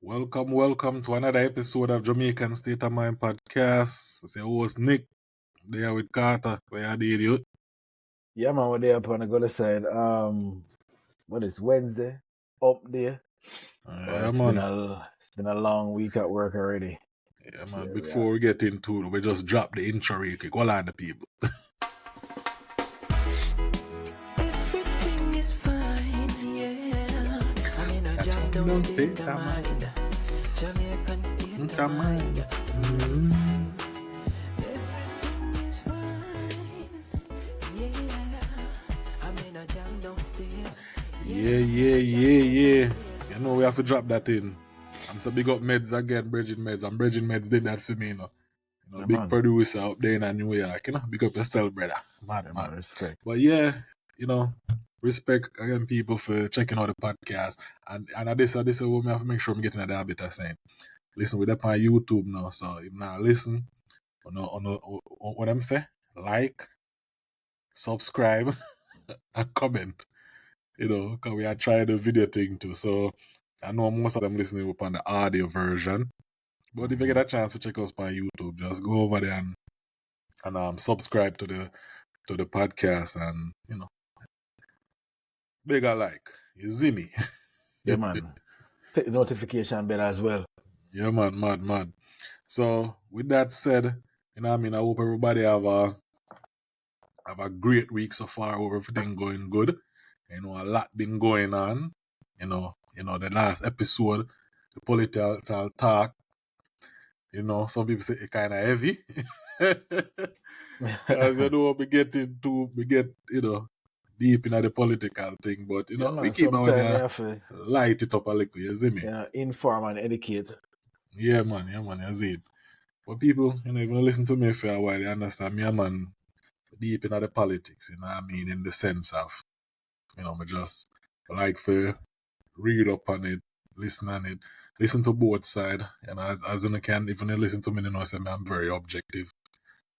Welcome to another episode of Jamaican State of Mind podcast. It's your host Nick, there with Carter. Where you did you? Yeah, man, we're there up on the other side. What is Wednesday? Up there. Yeah, It's man. been a long week at work already. Yeah, man. Before we get into it, we just drop the intro real quick. Hold on, the people. Everything is fine, yeah. I'm in a jam, don't state of mind. Jamaican state of mind. Everything is fine, yeah. I'm in a jam, don't state. Yeah. You know we have to drop that in. I'm so big up Meds again, Bridging Meds. And Bridging Meds did that for me, you know. Yeah, Big man. producer up there in New York, you know. Big up yourself, brother. Yeah, man, respect. But yeah, you know, respect again people for checking out the podcast. And this is what we have to make sure I'm getting at the habit of saying. Listen, we're up on YouTube now, so if now listen, what I'm say, like, subscribe, and comment. You know, because we are trying the video thing too. So I know most of them listening up on the audio version. But if you get a chance to check us on YouTube, just go over there and subscribe to the podcast and you know bigger like. You see me? Yeah, man. Take the notification bell as well. Yeah, man, mad. So with that said, you know what I mean, I hope everybody have a great week so far. Hope everything going good. You know, a lot been going on. You know, the last episode, the political talk, you know, some people say it kinda heavy. As you know, we get, you know, deep into the political thing, but you know, Yeah, man, we keep on light it up a little, you see me? Inform and educate. Yeah, man, you see it. But people, you know, if you listen to me for a while, you understand me, man, deep into the politics, you know what I mean, in the sense of, you know, I just like to read up on it, listen to both sides, and as you can, if you listen to me, you know, say I'm very objective.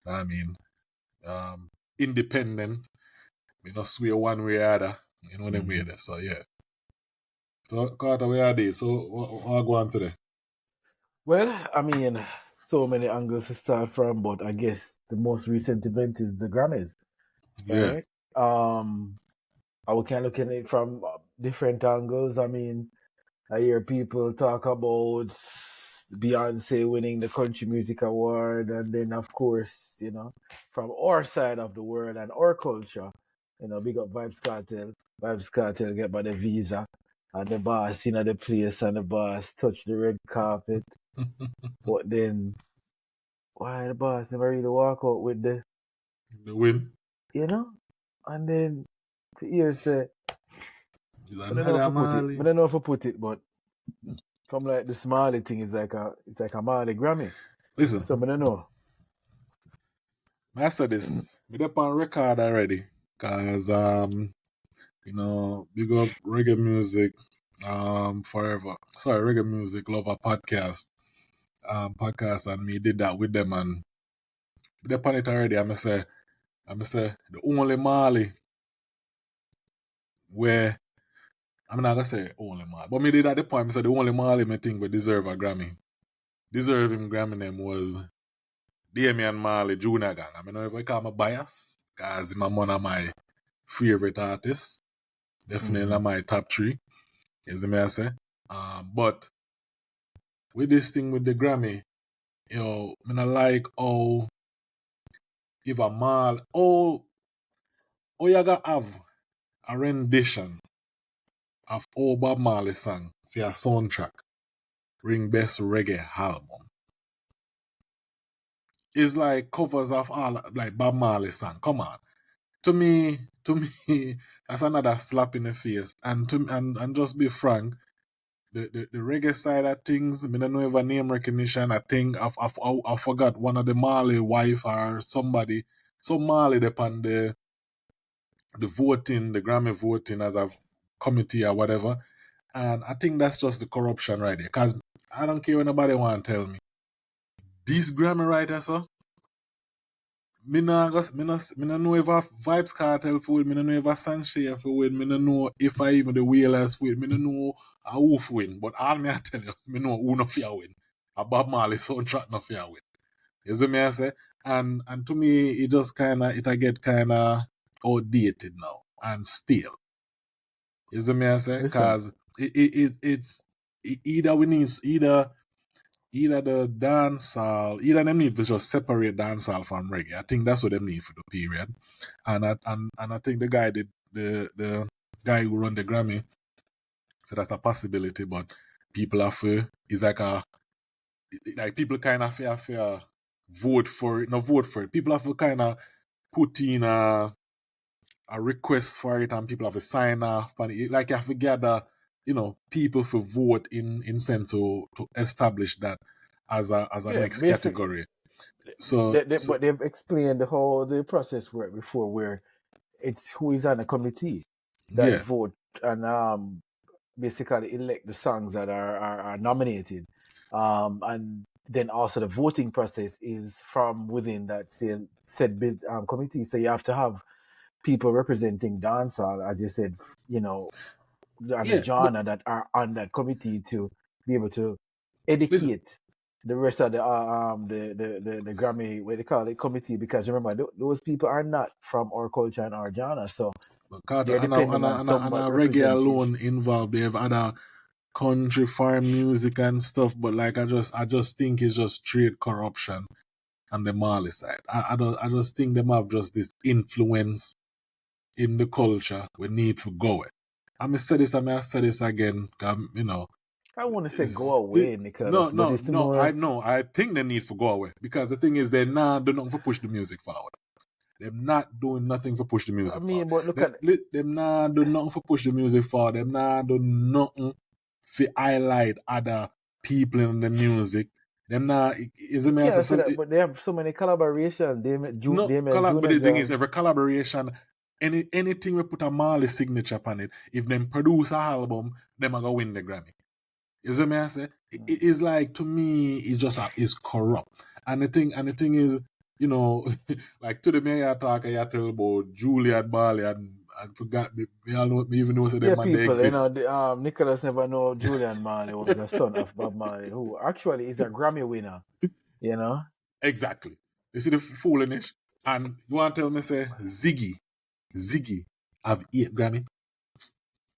I mean, independent, you know, swear one way or other, you know, them way there. So yeah. So Carter, where are they? So what go on today? Well, I mean, so many angles to start from, but I guess the most recent event is the Grammys. Yeah. Right? I can look at it from different angles. I mean, I hear people talk about Beyonce winning the Country Music Award, and then, of course, you know, from our side of the world and our culture, you know, big up Vybz Kartel. Vybz Kartel get by the visa, and the boss, you know, the place, and the boss touch the red carpet. But then, why the boss never really walk out with the win? You know, and then the ear say, I don't know if I put it, but come like the Marley thing is like a Marley Grammy. Listen. So I don't know. I said this. Me up on record already. Cause you know, big up reggae music forever. Sorry, reggae music lover podcast. Podcast and me did that with them and me up on it already. I'ma say the only Marley where I'm not gonna say only Marley, but me did at the point. I said the only Marley me think we deserve a Grammy. Deserve him Grammy name was Damian Marley Jr. Gang. I mean, if I call my bias, because he's one of my favorite artists. Definitely my top 3. You see me I say? But with this thing with the Grammy, you know, I mean, I like how if a Marley, you gotta have a rendition of all Bob Marley song for your soundtrack. Ring Best Reggae album. It's like covers of all like Bob Marley song. Come on. To me, that's another slap in the face. And just be frank, the reggae side of things, I don't know if a name recognition. I think I forgot one of the Marley wife or somebody. Some Marley upon the voting, the Grammy voting as a committee or whatever. And I think that's just the corruption right there. Because I don't care what nobody want to tell me. These Grammy writers, sir, Me no know if Vybz Kartel for win, me no know if Sanshea for win, me no know if I even the Whalers win, me no know who for win, but all me I tell you, me know who no fear win. A Bob Marley soundtrack no fear win. You see me I say? And to me it just it get kinda outdated now and stale. You see me I say? Cause it's either we need either the dancehall, either them need to just separate dancehall from reggae. I think that's what them need for the period. And I think the guy did the guy who run the Grammy said that's a possibility, but people have to, it's like people kind of fear vote for it, not vote for it. People have to kind of put in a request for it and people have to sign off. But like you have to gather, people for vote in sense to establish that as a next category. So, but they've explained the process work before, where it's who is on the committee that vote and basically elect the songs that are nominated, and then also the voting process is from within that said bid committee. So you have to have people representing dancehall, as you said, and the genre that are on that committee to be able to educate the rest of the Grammy, what they call it, committee, because remember those people are not from our culture and our genre, so they're depending on reggae alone involved. They have other country farm music and stuff, but like I just think it's just straight corruption on the Marley side. I just think them have just this influence in the culture we need to go. I may say this again, I want to say go away, Nicholas. I think they need to go away, because the thing is they're not doing nothing for push the music forward. They're not doing nothing for push the music forward. But look them not doing nothing for push the music forward. Them not doing nothing for highlight other people in the music. Them not is it but they have so many collaborations. But the thing is, every collaboration, anything we put a Marley signature upon it, if them produce an album, them are gonna win the Grammy. You see me I say? It is like, to me, it just is corrupt. And the thing is, like to the mayor talk, I tell about Juliet Marley and forgot me all know me even know so them people, exist. Nicholas never know Julian Marley was the son of Bob Marley, who actually is a Grammy winner. Exactly. You see the foolishness? And you want to tell me, say, Ziggy have 8 Grammy?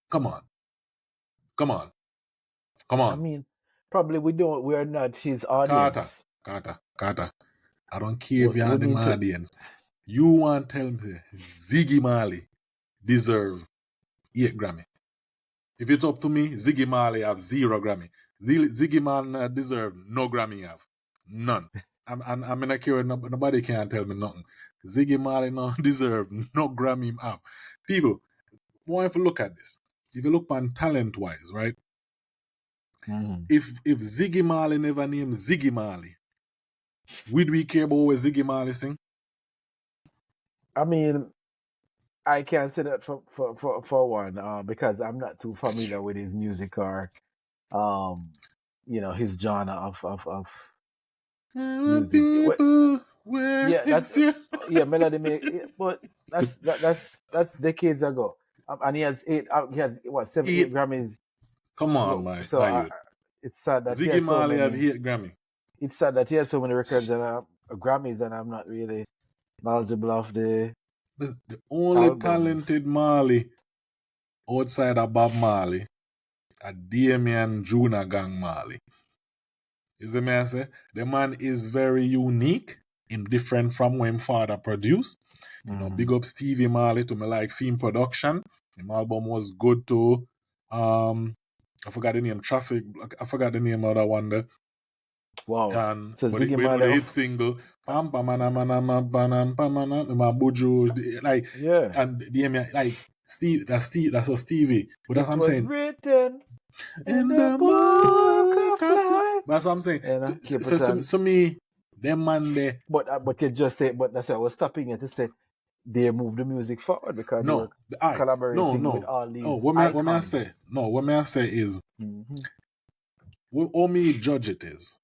Come on. I mean, probably we are not his audience. Carter. I don't care if you're the audience. You want to tell me Ziggy Marley deserve 8 Grammy? If it's up to me, Ziggy Marley have 0 Grammy. Ziggy Marley deserve no Grammy have. None. I'm in a care, nobody can tell me nothing. Ziggy Marley no deserve no Grammy have. People, why if you look at this? If you look on talent-wise, right? If Ziggy Marley never named Ziggy Marley, would we care about what Ziggy Marley sing? I mean, I can't say that for one, because I'm not too familiar with his music or his genre of music. Melody, but that's decades ago. And he has 8 Grammys. Come on, man. So it's sad that Ziggy Marley have 8 Grammy. It's sad that he has so many records and Grammys, and I'm not really knowledgeable of the only albums. Talented Marley outside of Bob Marley are Damien Junior Gang Marley. You see me I say? The man is very unique, different from when father produced. Big up Stevie Marley to me like Theme Production. The album was good too. I forgot the name, Traffic. I forgot the name of that one there. Wow. So but it was a hit single. Pam pam pam pam pam pam buju, like, and the like Steve. That's what Stevie. But that's what I'm saying. Written in the book of life. That's what I'm saying. So me, them man there. But you just say. But that's why I was stopping you to say they move the music forward, because they were collaborating with all these icons. What may I say is, what me judge it is,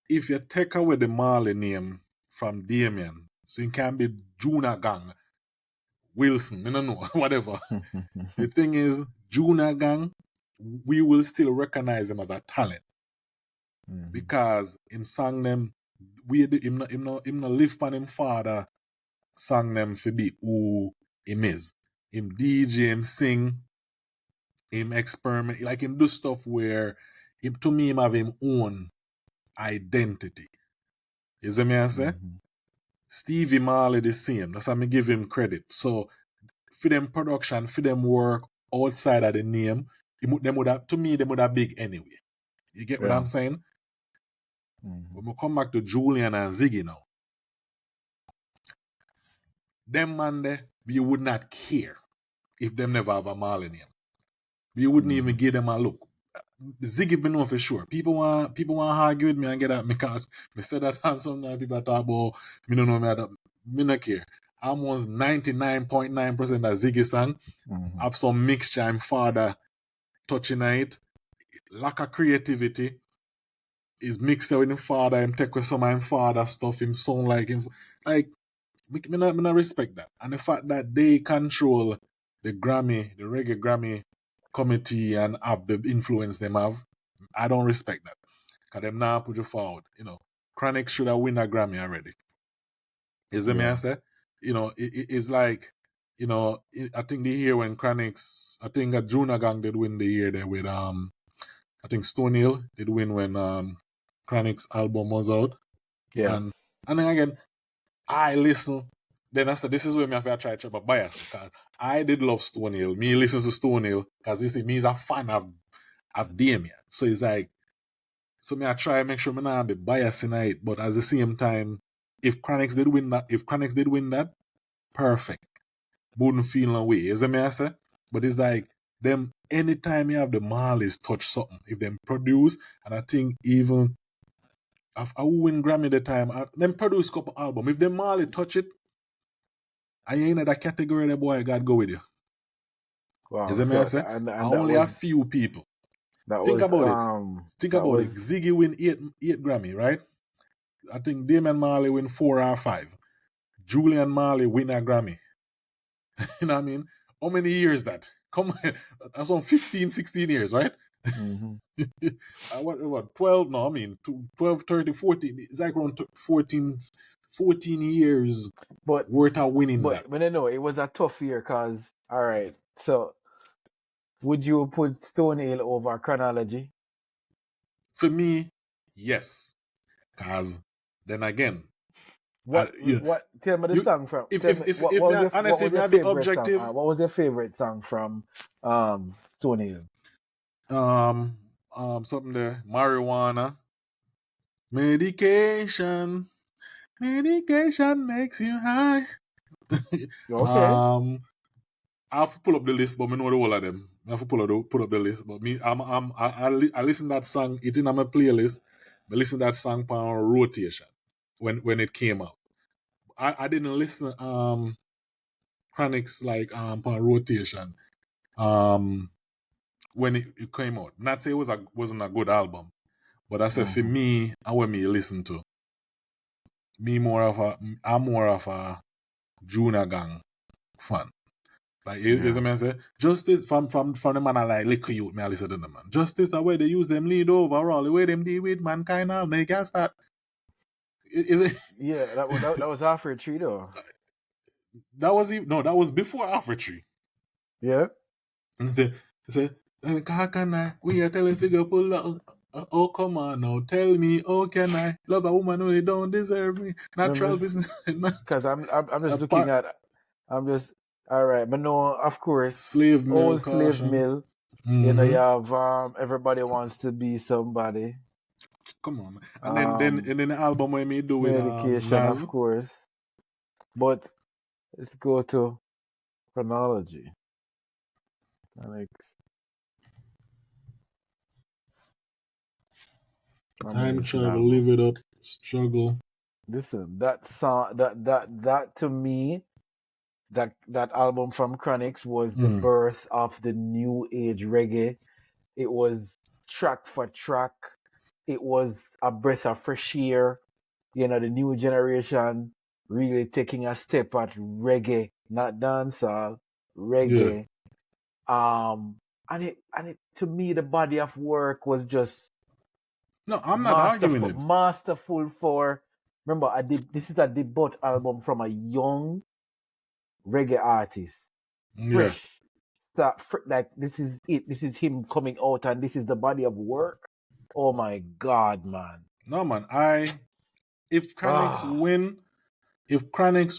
if you take away the Marley name from Damien, So it can be Junior Gang, Wilson, I don't know, whatever. The thing is, Junior Gang, we will still recognize him as a talent because him sang them, him no live on him father sang them for be who him is. Him DJ, him sing, him experiment, like him do stuff where to me him have him own identity. You see me I say? Stevie Marley the same. That's how me give him credit. So for them production, for them work outside of the name, them would have, to me, them would have big anyway. You get what I'm saying? When we come back to Julian and Ziggy now, them man there, we would not care if them never have a Marley name. We wouldn't even give them a look. Ziggy been know for sure. People want argue with me and get at me because me said that time sometimes people talk about me don't know me not care. Almost 99.9% of Ziggy song have some mixture and father touching on it. Lack of creativity is mixed with him father, him take with some of him father stuff, him sound like him like me not respect that. And the fact that they control the Grammy, the Reggae Grammy committee and have the influence them have, I don't respect that. Because them now put you forward. You know, Chronic should have win a Grammy already. Is the me I say? You know, it's like, you know, I think the year when Chronics, I think a Junior Gang did win the year there with I think Stone Hill did win when Chronic's album was out. Yeah. And then again, I listen. Then I said, this is where me have to try my bias. Because I did love Stone Hill. Me listen to Stone Hill. Because you see, me is a fan of Damien. So it's like, so me I try make sure me not be biased in it. But at the same time, if Chronix did win that, perfect. Wouldn't feel no way. You see me I say? But it's like, them, anytime you have the Marleys touch something, if them produce, and I think even I will win Grammy the time, them produce a couple albums. If the Marley touch it, and you in that category, the boy God go with you. Wow. Is that me I say? And only a few people. Think about it. Ziggy win 8 Grammy, right? I think Damon Marley win 4 or 5. Julian Marley win a Grammy. You know what I mean? How many years that? Come on, that's on 15, 16 years, right? What 12? No, I mean 12, 13, 14. It's like around 14 years worth of winning that. But I know it was a tough year because, all right, so would you put Stone Hill over Chronology? For me, yes. Because then again, what tell me the song from what was your favorite song from Stone Hill? Something there, marijuana, medication makes you high. Okay. I have to pull up the list, but I know the whole of them. I have to pull up the list, but me, I listen to that song. It's in my playlist. I listen to that song on rotation when it came out. I didn't listen Chronix like on rotation when it came out. Not say it wasn't a good album, but I said for me, I want me to listen to. I'm more of a Junior Gang fan. Like is a man say justice from the man I like liquor youth me I listen to them man. Justice the way they use them lead overall, the way them deal with mankind now, they can't start. Is it? Yeah, that was Afro Tree though. That was before Afro Tree. Yeah. And say, how can I? When you tell a figure pull up, oh come on now, tell me, oh can I love a woman who they don't deserve me? Natural business. Because I'm just looking at, all right, but no, of course, Slave Mill. You know, you have Everybody Wants to Be Somebody. Come on, and then the album when me do with Medication, Nas. of course. But let's go to Chronology. Time travel, live it up, struggle. Listen, that song, that to me, that album from Chronix was the birth of the new age reggae. It was track for track. It was a breath of fresh air. You know, the new generation really taking a step at reggae, not dancehall, reggae. And it to me the body of work was just No, I'm not arguing it. masterful for. Remember, this is a debut album from a young reggae artist, fresh. Like this is it. This is him coming out, and this is the body of work. Oh my God, man! No, man. If Chronics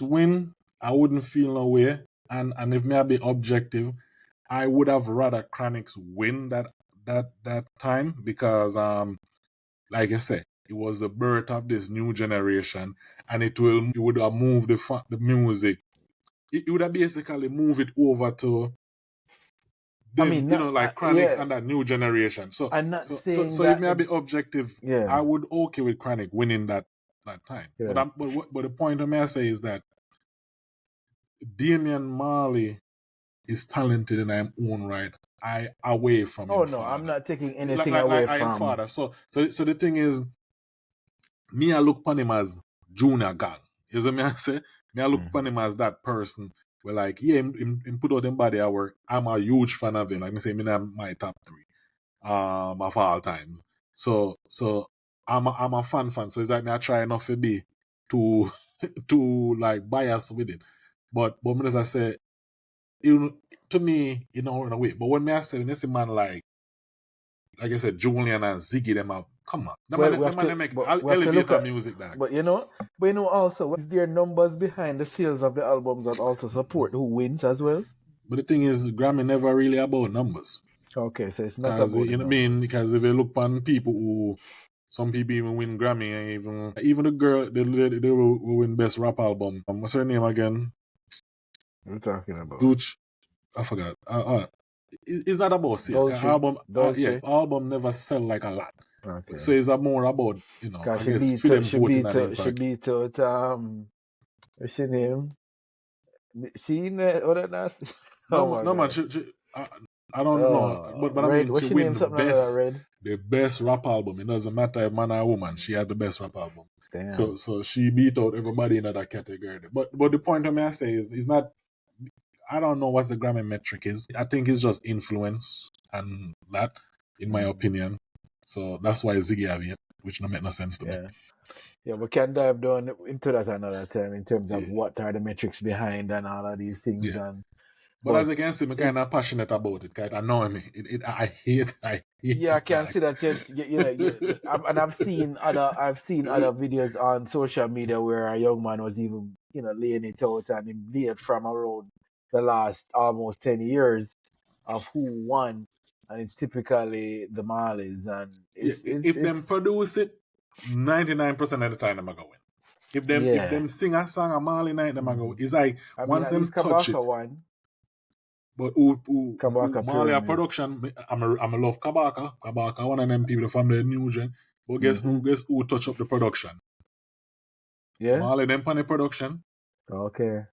win, I wouldn't feel no way. And if me I be objective, I would have rather Chronics win that time because like I said, it was the birth of this new generation, and it would have moved the music. It would have basically moved it over to them, Chronics and that new generation. So I'm not saying so that if me I be objective, I would okay with Chronic winning that time. Yeah. But the point I may say is that Damian Marley is talented in his own right. Away from him. Oh no, I'm not taking anything away from father. So the thing is, me I look upon him as junior gang. You see me I say? Me I look upon him as that person where like, yeah, him put out him body at work. I'm a huge fan of him. Like me say, me in my top 3 of all times. So I'm a fan. So it's like me I try not to be too like biased with it. But as I say, to me, in a way. But when me I say, when you see man like I said, Julian and Ziggy, them up. Come on. Them make elevator music back. But also, is there numbers behind the sales of the albums that also support who wins as well? But the thing is, Grammy never really about numbers. Okay, so it's not about numbers. Because if you look on people who, some people even win Grammy, even the girl, they will win Best Rap Album. What's her name again? What are you talking about? Dooch. I forgot. It's not about sales. Album never sell like a lot. Okay. So it's more about, I guess, for them voting at Impact. She beat out, what's her name? She what that? No, man. I don't know. But I mean, she win the best rap album. It doesn't matter if man or woman. She had the best rap album. Damn. So she beat out everybody in that category. But the point I say is not, I don't know what the Grammy metric is. I think it's just influence and that, in my opinion. So that's why Ziggy have it, which don't make no sense to me. Yeah, we can dive down into that another time in terms of what are the metrics behind and all of these things. Yeah. But as you can see, I'm kind of passionate about it. It annoys me. I hate yeah, I can see that. And I've seen other videos on social media where a young man was even laying it out, and he laid from around the last almost 10 years of who won, and it's typically the Marleys. And if them produce it, 99% of the time they're gonna win. If them sing a song a Marley night, they're gonna win. It's like once them touch it. Won. But Marley production, I'm a love Kabaka. Kabaka, one of them people from the new gen. But guess who touch up the production? Yeah. Marley them on the production. Okay.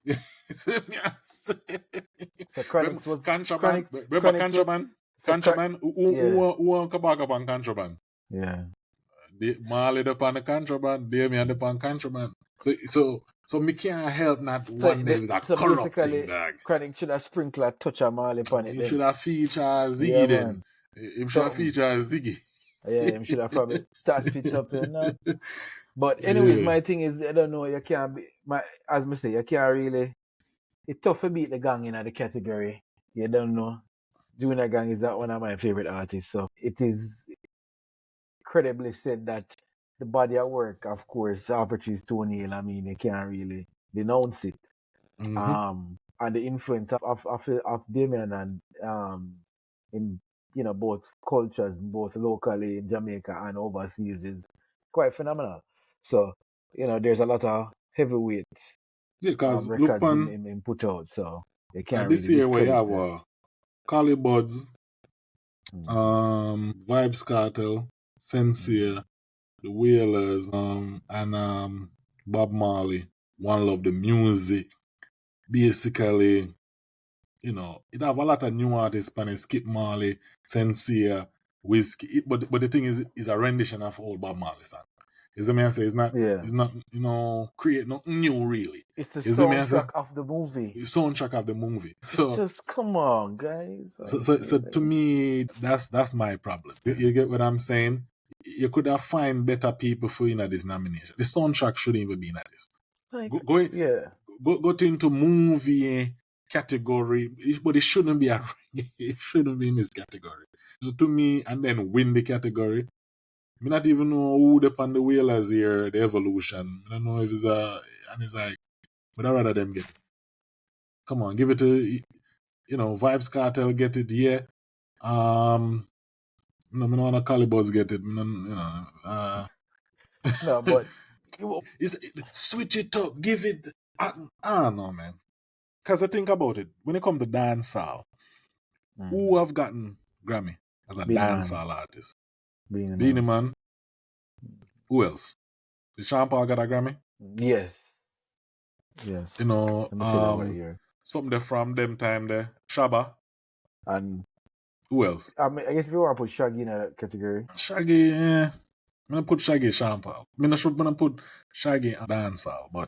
So Chronics was Contraband. Remember Contraband? Contraband? Who on Kabaka on Contraband? Yeah. Marley upon the Contraband, Damian upon Contraband. So me can't help not one day with that corrupting dog. Chronic should have sprinkled a touch of Marley upon it. He should have featured Ziggy then. He should have featured Ziggy. Yeah, he should have probably touched it up. But anyways, my thing is, I don't know, you can't be, as I say, you can't really, it's tough to beat the gang in the category. You don't know. Junior Gang is one of my favorite artists. So it is credibly said that the body of work, of course, Opportunities to O'Neill, I mean, you can't really denounce it. And the influence of Damien and in both cultures, both locally in Jamaica and overseas, is quite phenomenal. So, there's a lot of heavyweights because records in put out, so they can't really this year we have Collie Buds, Vybz Kartel, Sincere, the Whalers, and Bob Marley, One Love the Music. Basically, it have a lot of new artists, Skip Marley, Sincere, Whiskey. But the thing is a rendition of old Bob Marley song. Is the man say it's not, Yeah. create nothing new really. It's the Is the man say soundtrack of the movie. it's soundtrack of the movie. It's So just come on, guys. so to me, that's my problem. You get what I'm saying? You could have find better people for this nomination. The soundtrack shouldn't even be in this. Like, Go into movie category, but it shouldn't be it shouldn't be in this category. So to me, and then win the category. I not even know who the on the whalers here, the evolution. I don't know if it's and it's like, but I'd rather them get it. Come on, give it to Vybz Kartel get it, yeah. Me no want to Calibos get it. no, but switch it up, give it. I don't know, man. Because I think about it, when it comes to dancehall, who have gotten Grammy as a dancehall artist? Beenie Man. Who else? Did Sean Paul got a Grammy? Yes. Something from them time there. Shabba. And who else? I guess if you want to put Shaggy in that category. Shaggy, I'm going to put Shaggy Sean Paul. I'm going to put Shaggy and dancehall, but,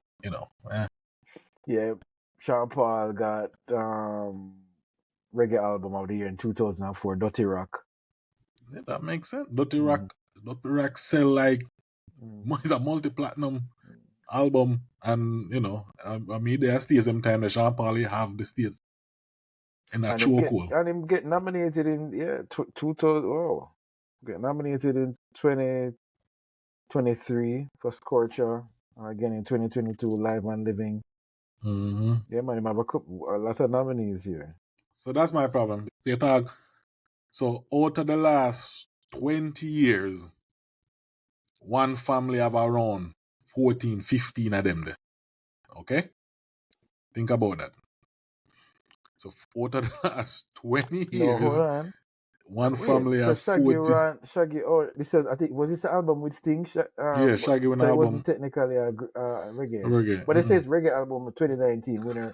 Yeah, Sean Paul got reggae album of the year in 2004, Dirty Rock. Yeah, that makes sense. Dirty Rock sell like it's a multi-platinum album, and there are states them time that Sean Paul have the states in that chokehold. And him get nominated in 2000. Oh, get nominated in 2023 for Scorcher, again in 2022 Live and Living. Mm-hmm. Yeah, man, him have a lot of nominees here. So that's my problem. So out of the last 20 years, one family have around 14, 15 of them there. Okay? Think about that. So out of the last 20 years, one family have 14. Shaggy, this says, I think, was this an album with Sting? Yeah, Shaggy with an album. It wasn't technically a reggae. But it says reggae album of 2019 winner.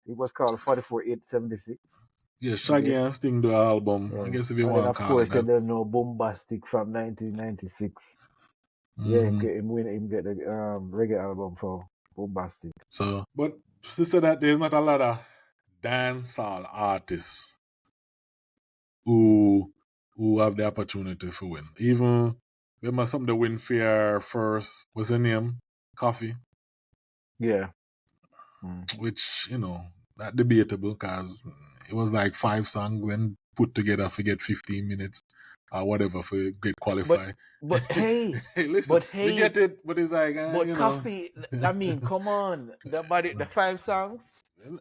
It was called 44-876. Yeah, Shaggy and Sting do an album. I guess if you want to call it that. Of course, there's no Bombastic from 1996. Mm-hmm. Yeah, him get the reggae album for Bombastic. So, but to say that there's not a lot of dancehall artists who have the opportunity to win. Even remember some of the win fair first, what's her name? Coffee. Yeah. Which, not debatable because it was like 5 songs and put together for get 15 minutes or whatever for get qualified. But hey, listen, you get it, but it's like, Coffee, I mean, come on, the 5 songs.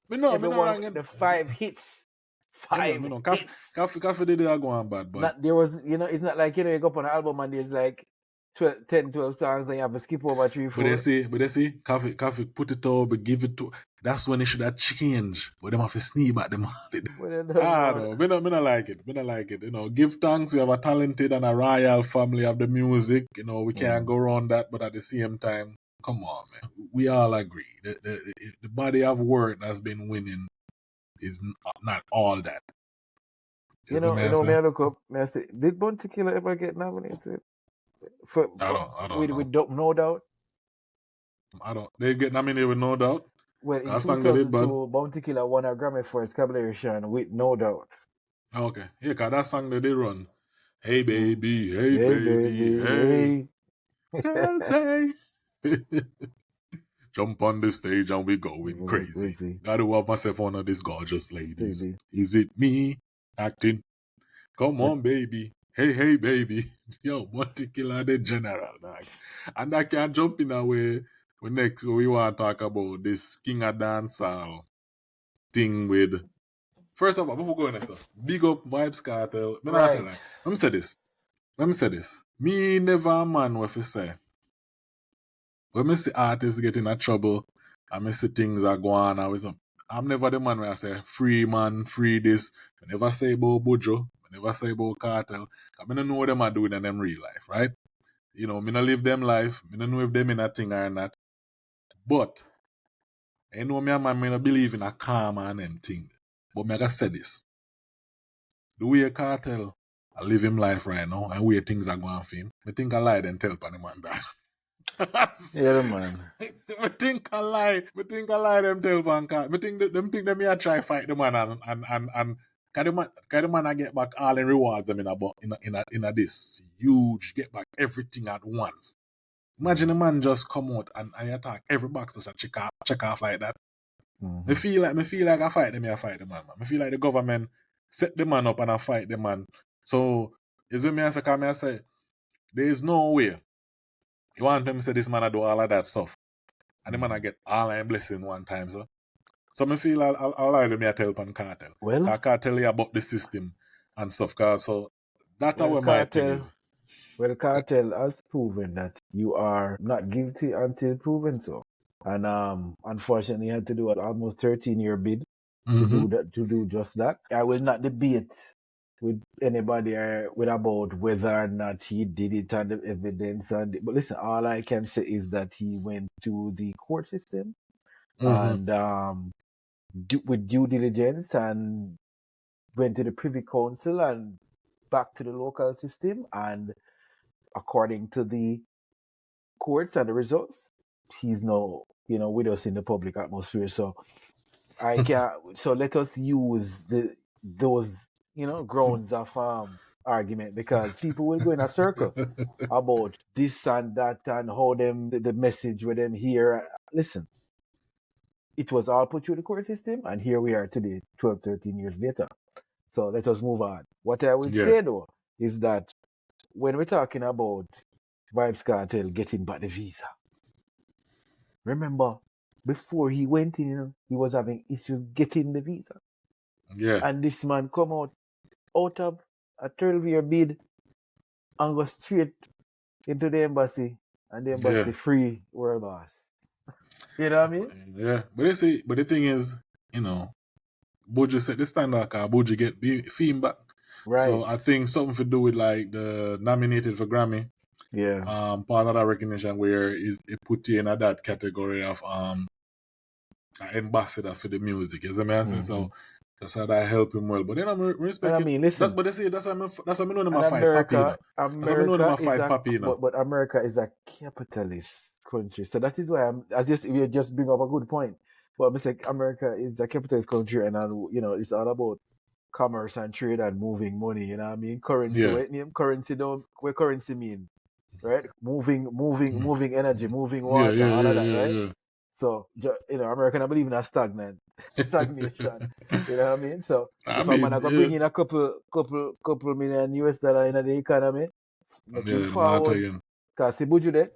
The 5 hits. 5 hits. Coffee did go on bad, but there was, it's not like you go up on an album and there's like 10, 12 songs and you have to skip over 3, 4. But they see, Coffee put it up, but give it to. That's when it should have changed. But them have to sneak back them. No, me not like it. Give thanks. We have a talented and a royal family of the music. We can't go around that. But at the same time, come on, man. We all agree. The body of work that's been winning is not all that. May I look up? May I say, did Bounty Killer ever get nominated? I don't know. With No Doubt? They get nominated with No Doubt? Well, in 2002, Bounty Killer won a Grammy for his collaboration with No Doubt. Okay. Yeah, because that song that they run. Hey, baby, hey, baby, hey. Can't say. Jump on the stage and we going crazy. Gotta have myself one of these gorgeous ladies. Baby. Is it me acting? Come on, baby. Hey, baby. Yo, Bounty Killer the general. Like. And I can't jump in a way. Next, we want to talk about this King of Dancehall thing with. First of all, before going next, big up Vybz Kartel. Right. Let me say this. Me never a man what you say. When I see artists get in trouble, and I see things are going on, I'm never the man where I say free man, free this. I never say about Bujo. I never say about Cartel. I don't know what them are doing in them real life, right? Me not live them life. Me don't know if them in a thing or not. But, me a man, me not believe in a karma and them thing. But me gotta say this. The way Cartel I live him life right now and where things are going for him, I think I lie and tell upon the man that. Yeah, man. Me think I lie. Them tell Banker. Me think them think them here try fight the man and can the man I get back all the rewards them in a this huge get back everything at once. Imagine a man just come out and I attack every box just a check off like that. Me feel like I fight them, I fight the man. Me feel like the government set the man up and I fight the man. So is it me as I say there is no way you want them to say this man I do all of that stuff. And the man I get all I blessing one time, so. So me feel I'll lie to me I tell pan Cartel. Well, I can't tell you about the system and stuff, cause so that's well, what my thing is. Well, Cartel has proven that you are not guilty until proven so. And unfortunately, he had to do an almost 13-year bid to do just that. I will not debate with anybody with about whether or not he did it and the evidence. But listen, all I can say is that he went to the court system and with due diligence and went to the Privy Council and back to the local system, and according to the courts and the results, he's now, with us in the public atmosphere. So I can't. So let us use those grounds of argument, because people will go in a circle about this and that and how the message with them here. Listen, it was all put through the court system, and here we are today, 12, 13 years later. So let us move on. What I would say though is that when we're talking about Vybz Kartel getting back the visa, remember, before he went in, he was having issues getting the visa. Yeah. And this man come out of a 12-year bid and go straight into the embassy, and the embassy free world boss. You know what I mean? Yeah. But the thing is, Buju set the standard car, Buju get fame back. Right. So I think something to do with like the nominated for Grammy. Yeah. Part of that recognition where it put you in that category of ambassador for the music. You see me? So that's how that help him well. But then I'm respect. I mean, listen. That's what I'm know them a fight Papi. But America is a capitalist country, so that is why we just bring up a good point. But I'm saying America is a capitalist country, and it's all about commerce and trade and moving money. You know what I mean? Currency. Yeah. What currency mean? Right? Moving energy, moving water, all of that, right? Yeah. So, American, I believe in a stagnation. You know what I mean? So, if I'm going to bring in a couple million US dollar in the economy, looking forward, because see Buju there,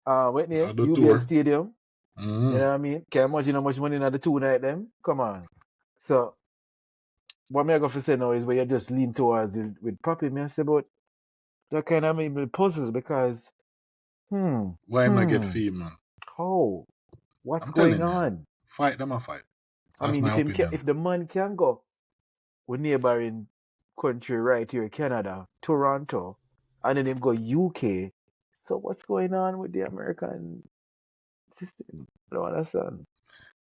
UBS Stadium, you know what I mean? Can you imagine how much money in the 2 night them? Come on. So, what I'm going to say now is where you just lean towards it with Papi, me say about that kind of made me puzzles, because, why am I get fame, man? How? What's going on? Fight them a fight. That's I mean, if the man can go with neighboring country right here, Canada, Toronto, and then him go UK, so what's going on with the American system? I don't understand.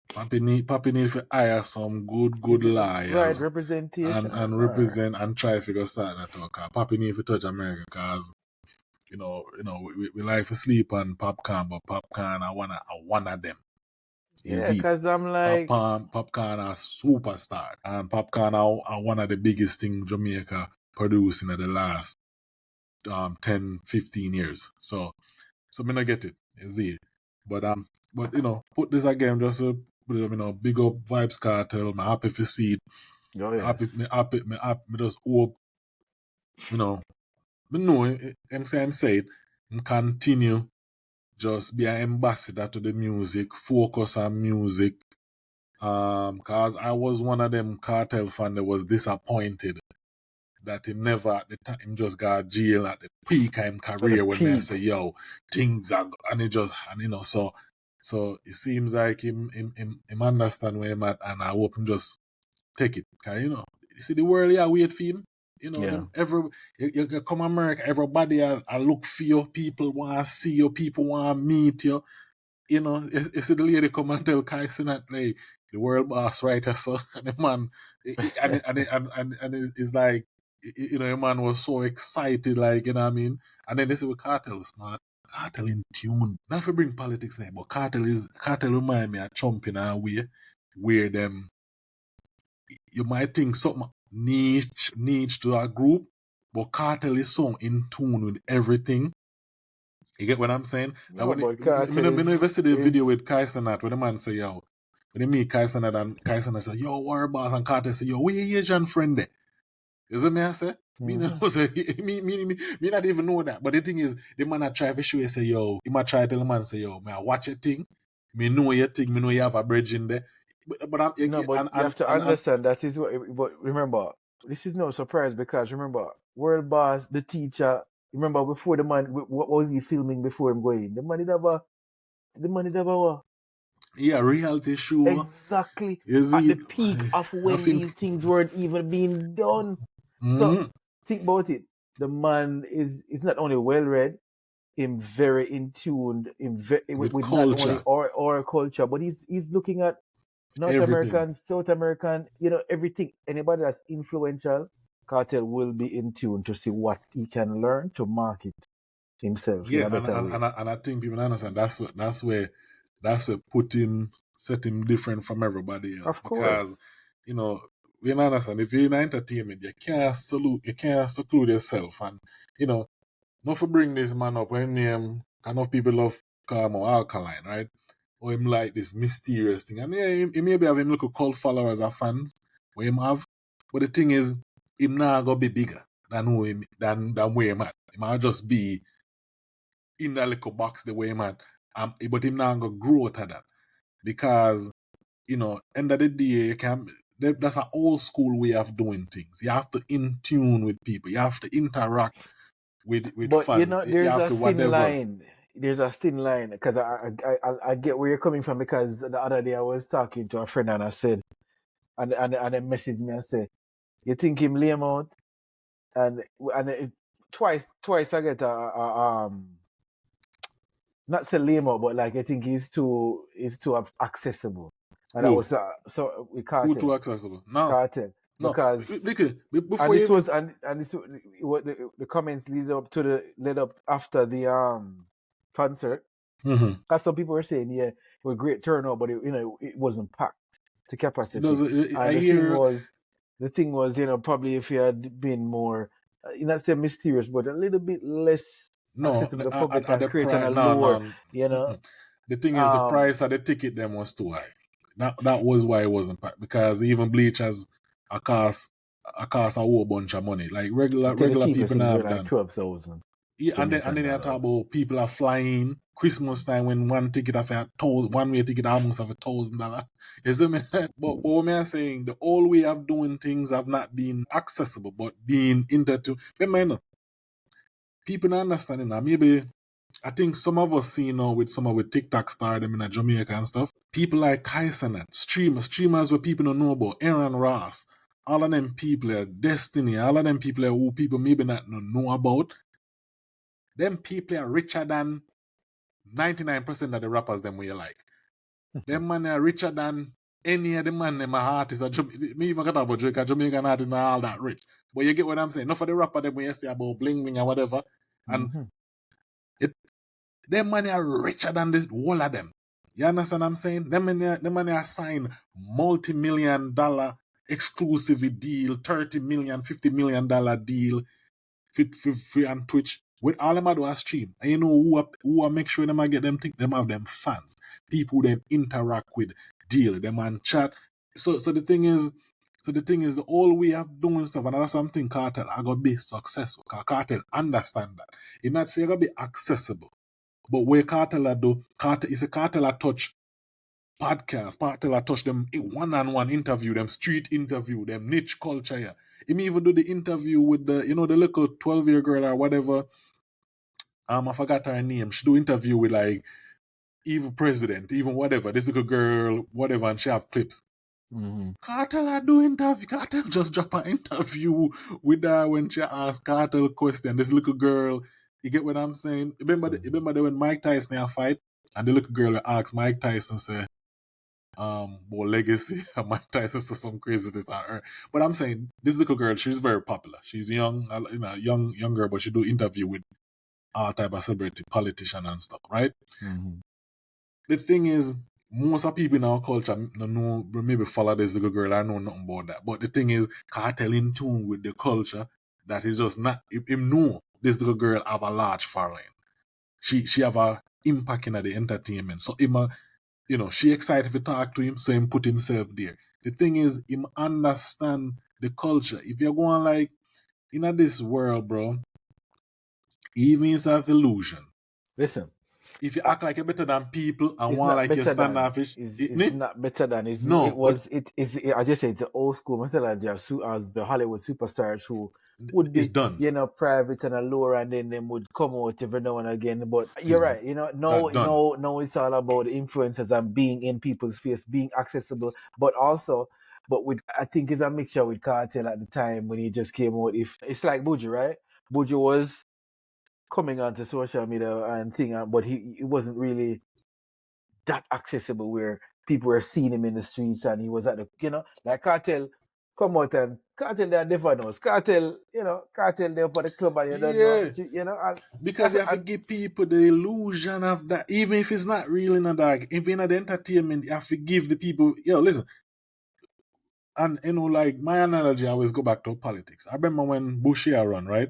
Papi need to hire some good liars. Right, representation. And represent and try to figure start that talk. Papi need to touch America, because we like to sleep on Popcorn, but Popcorn are one of them. Yeah, because I'm like... Popcorn are superstar. And Popcorn are one of the biggest things Jamaica producing in the last 10, 15 years. So me not get it. You see. But put this again just to big up Vybz Kartel. I'm happy to see it. Oh, yes. Me just hope, I'm saying continue just be an ambassador to the music, focus on music. Cause I was one of them Cartel fan that was disappointed that him never at the time him just got jail at the peak of his career when they say, yo, things are, and it just, and so it seems like him understand where him at, and I hope him just take it. Cause you see the world here wait for him. You come America, everybody I look for you, people want to see you, people want to meet you. You see the lady come and tell Kyson that like the world boss writer, so and the man and it's like the man was so excited, like, you know what I mean? And then they say with Cartel smart. Cartel in tune. Not if bring politics in, but Cartel remind me of Trump in a way where them you might think something niche to a group, but Cartel is so in tune with everything. You get what I'm saying? Now No, when but Cartel me never see the is video with Kai Sanat when the man say yo, when they meet Kai Sanat and Kai Sanat say yo war boss and Cartel say yo where your Asian friend there? You see me I say? Me no know say me not even know that. But the thing is the man I try to show you say yo, he might try to tell the man say yo, me I watch your thing, me know your thing, me know you have a bridge in there. But I'm no, but you have to understand that is what. But remember, this is no surprise because remember, World Boss, the teacher. Remember before the man, what was he filming before him going? The man did have a yeah, reality show. exactly at the peak of when these things weren't even being done. So think about it. The man is not only well read, him very in tune with not only our culture, but he's looking at North American, South American, everything. Anybody that's influential, Cartel will be in tune to see what he can learn to market himself. Yeah, and I think people understand that's where set him different from everybody else. Of course. Because, we understand if you're in entertainment, you can't seclude yourself. And, not for bring this man up when kind of people love calm or alkaline, right? Or him like this mysterious thing. And yeah, he maybe have him look at cult followers or fans, where him have. But the thing is, him not gonna be bigger than where him at. He might just be in that little box the way man. But him not gonna grow out of that. Because, end of the day, that's an old school way of doing things. You have to in tune with people. You have to interact with but fans. There's a thin line. There's a thin line because I get where you're coming from because the other day I was talking to a friend and I said, and they messaged me and said, you think him lay him out? And twice I get not say lame out, but like I think he's too accessible. And I was so we Cartel. Who too accessible? No. Cartel. No. Because before and this was and this what the comments led up after the concert. Because some people were saying, yeah, it was great turnout, but it wasn't packed to capacity. The thing was, probably if you had been more, not say mysterious, but a little bit less accessible to the public and create a lower, The thing is, the price of the ticket them was too high. That was why it wasn't packed, because even Bleach has a cost a whole bunch of money. Like regular people now have done. Like 12,000. Yeah, and then you talk about people are flying Christmas time when one ticket have one way ticket almost have $1,000. You see me? But what I'm saying, the old way of doing things have not been accessible, but being into. Remember, people not understanding that. Maybe I think some of us see now with TikTok star them in Jamaica and stuff. People like Kaisanet, streamers where people don't know about, Aaron Ross, all of them people are Destiny, all of them people are who people maybe not know about. Them people are richer than 99% of the rappers them we like. Them man are richer than any of the man them artists. Me even got about Jamaican artists not all that rich. But you get what I'm saying? Not for the rapper them we say about bling bling or whatever. And them money are richer than this whole of them. You understand what I'm saying? Them money are signed multi-million-dollar exclusive deal, $30 million, $50 million deal, free on Twitch. With all them do a stream. And you know who make sure them get them things? Them have them fans. People them interact with, deal, them and chat. So the thing is, the whole way of doing stuff, and that's something Cartel I gotta be successful. Cartel understand that. It's not say I gotta be accessible. But where Cartel do, is a Cartel touch podcast, Cartel touch them one-on-one interview, them street interview, them niche culture. Yeah. He may even do the interview with the little 12-year girl or whatever. I forgot her name. She do interview with like even president, even whatever. This little girl, whatever, and she have clips. Cartel do interview. Cartel just drop an interview with her when she asked Cartel question. This little girl. You get what I'm saying? Remember when Mike Tyson had a fight and the little girl asked Mike Tyson say, more legacy, and Mike Tyson said some craziness on her. But I'm saying this little girl, she's very popular. She's young, young girl, but she do interview with all type of celebrity, politician and stuff, right? Mm-hmm. The thing is, most of people in our culture no know, maybe follow this little girl, I know nothing about that. But the thing is, Cartel in tune with the culture that is just not, him know this little girl have a large following. She have a impact in the entertainment. So him, she excited to talk to him, so him put himself there. The thing is, him understand the culture. If you're going like, in this world, bro, even is an illusion. Listen, If you act like you're better than people and it's want not like you're better than. standoffish, It's not better than. no, I just say it's an old school methodology as the Hollywood superstars who would it's be, done. private and a lower, and then them would come out every now and again. But you're right, done. no, it's all about the influencers and being in people's face, being accessible, but I think it's a mixture with Cartel at the time when he just came out. If it's like Buju, right? Buju was coming onto social media and thing, but he wasn't really that accessible where people were seeing him in the streets and he was at the, like Cartel come out and Cartel there never knows. Cartel there for the club and you don't know, because you have to give people the illusion of that, even if it's not real in a dog, even in the entertainment, you have to give the people, listen. And like my analogy, I always go back to politics. I remember when Bush here run, right?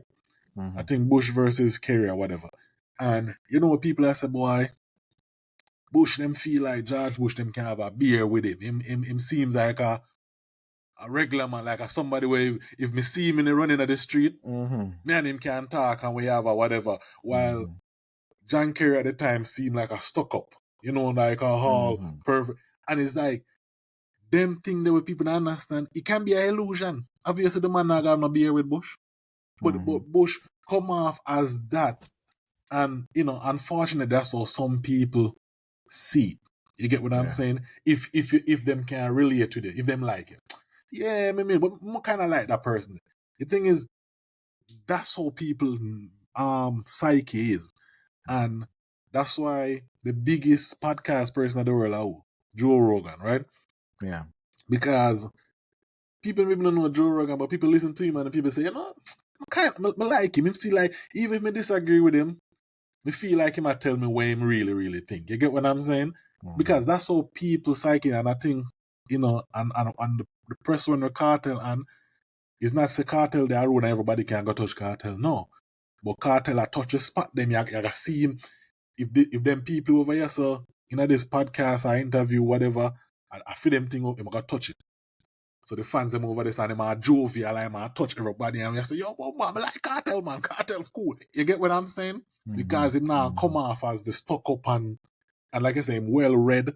Mm-hmm. I think Bush versus Kerry or whatever. And what people have said, boy, Bush them feel like George Bush them can have a beer with him. Him seems like a regular man, like a somebody where if me see him in the running of the street, me and him can talk and we have a whatever. While John Kerry at the time seemed like a stuck up, like a all perfect. And it's like, them thing that with people don't understand, it can be an illusion. Obviously the man not got no beer with Bush. But Bush come off as that. And, unfortunately, that's how some people see it. You get what I'm saying? If them can relate to it, if them like it. Yeah, but I kind of like that person. The thing is, that's how people psyche is. And that's why the biggest podcast person in the world are Joe Rogan, right? Yeah. Because people maybe don't know Joe Rogan, but people listen to him and people say, I like him. See, like, even if I disagree with him, I feel like he might tell me what him really, really think. You get what I'm saying? Because that's how people psyche, and I think, and the press when the Cartel, and it's not say Cartel they are rude and everybody can go touch Cartel, no. But Cartel I touch a spot them, you gotta see him. If them people over here, so, this podcast or interview, whatever, I feel them thing up, I'm gonna touch it. So the fans them over there and them are jovial, I'm gonna touch everybody, and we say, yo, man, I like Cartel, man, Cartel's cool. You get what I'm saying? Because him now come off as the stuck up and like I say, him well read.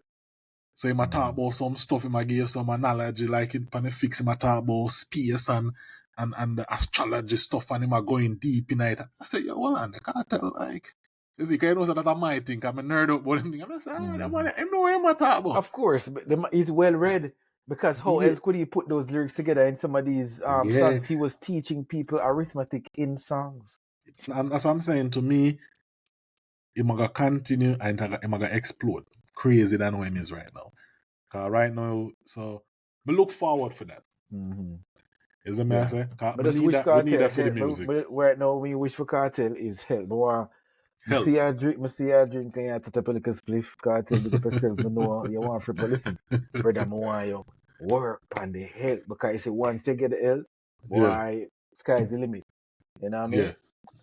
So he might talk about some stuff, he might give some analogy, like in fix, he might talk about space and the astrology stuff, and he might going deep in it. I say, yo, hold on, the Cartel, like, you see, because I know that I might think I'm a nerd up about him. I'm saying, that man, I know what I'm talking about. Of course, but he's well read. Because how else could he put those lyrics together in some of these songs? He was teaching people arithmetic in songs. And that's what I'm saying. To me, he might continue and he might explode crazy than who him is right now. Because right now, so we look forward for that. Is the man say? But we need that for the music. But right now, when you wish for Cartel is help. I see you drink and you take a little spliff, Cartel, because yourself, you know you want to but listen, brother, I want you work on the health, because you see, once you get the health, boy, sky's the limit. You know what I mean? Yeah.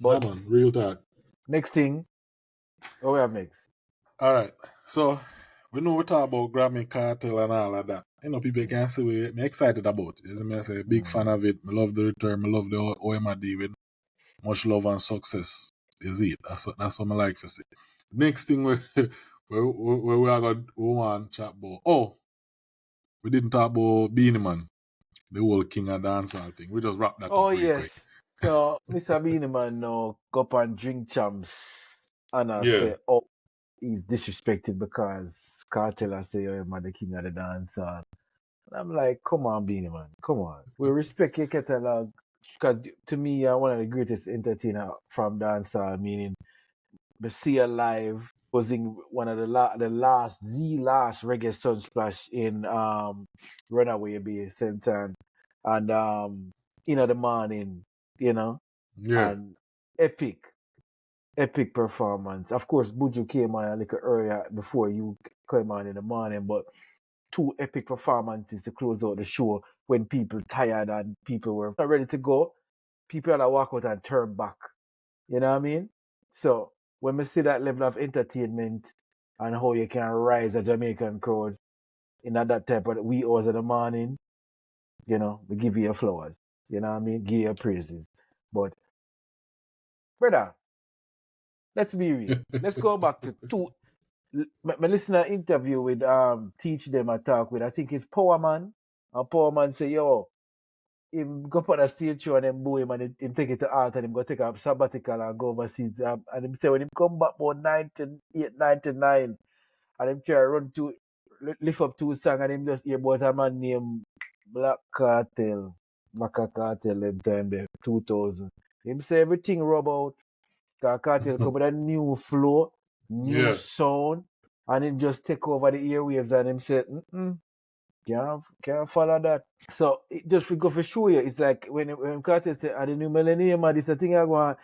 But man, real talk. Next thing, what we have next? All right. So we know we talk about Grammy, Cartel and all of that. People can say me excited about it. As I say, big fan of it. I love the return. I love the OMD with much love and success. Is it? That's what I like to see. Next thing we are going to chat about. Oh, we didn't talk about Beenie Man, the whole King of Dancehall thing. We just wrapped that up real quick. So Mr. Beenie Man now go up and drink champs and I say, oh, he's disrespected because Cartel I say, oh, man, the King of the Dancehall. And I'm like, come on, Beenie Man, come on. We respect your catalog. Because to me, you're one of the greatest entertainers from dancehall, meaning the See Live was in one of the last reggae sunsplash in Runaway Bay Center and the morning, and epic. epic performance. Of course, Buju came on a little earlier before you came on in the morning, but 2 epic performances to close out the show when people tired and people were not ready to go. People had to walk out and turn back. You know what I mean? So when we see that level of entertainment and how you can rise a Jamaican crowd in that type of wee hours of the morning, you know, we give you your flowers. You know what I mean? Give you your praises. But brother, let's be real. Let's go back to 2. My listener interview with Teach Them a talk with, I think it's Power Man. And Power Man say, yo, him go up on a stage show and then boo him and him take it to art and him go take a sabbatical and go overseas. And him say when him come back about 99 and him try run to lift up 2 songs and him just hear about a man named Black Cartel. Them time there, 2000. Him say everything rub out. Cause Cartel come with a new flow, new sound, and him just take over the airwaves and him say, can't follow that. So it just go for show you, it's like when Carter say, the new millennium, this thing I go on,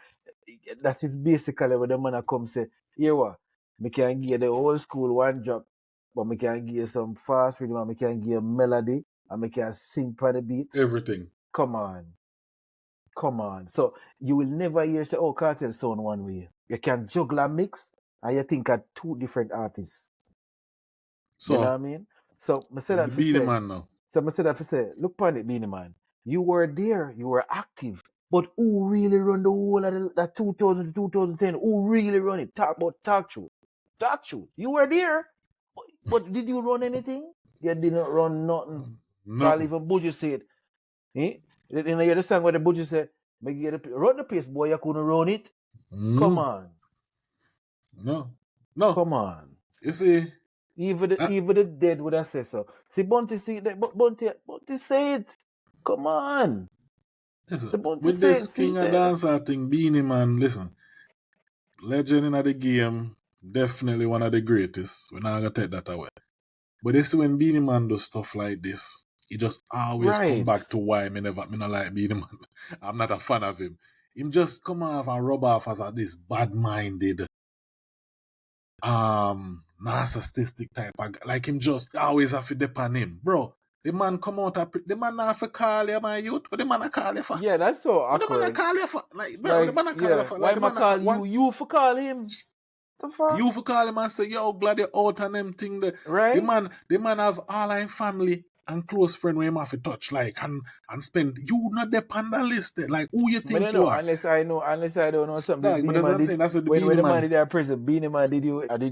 that is basically what the man come say, here what, me can give you the old school one drop, but me can give you some fast rhythm, and me can give you melody, and me can sing for the beat. Everything. Come on. So you will never hear say, oh, Cartel sound one way. You can juggle and mix, and you think of 2 different artists. So, you know what I mean? So I say that for Beenie say, Man now. So I say that for say, look upon it, Beenie Man. You were there, you were active, but who really run the whole of that 2000 to 2010? Who really run it? Talk truth. You were there, but did you run anything? You didn't run nothing. Probably even Buju said, you know, you understand what the Buju said? Make you run the pace, boy, you couldn't run it. Come on. No. Come on. You see, even the dead would have said so. See, Bunty see that, but Bunty say it. Come on. With this King of Dancehall thing, Beenie Man, listen, legend in the game, definitely one of the greatest. We're not gonna take that away. But you see, when Beenie Man does stuff like this, he just always come back to why me not like Beenie Man. I'm not a fan of him. Him just come off and rub off as this bad-minded, narcissistic type of guy. Like him just always have to depend him. Bro, the man come out, the man not for call you, my youth, but the man not call you for. Yeah, that's so awkward. The man not call you for. Like, bro, the man not call you for. Like, why am I call you? You for call him? The fuck? You for call him and say, yo, glad you're out and them thing there. Right? The man have all in family and close friend where him have to touch, like, and spend. You not the panda list there. Like, who you think you are? Unless I don't know something. Like, but that's what I'm saying. That's what the when Beenie the Man man did that prison, Beenie Man, did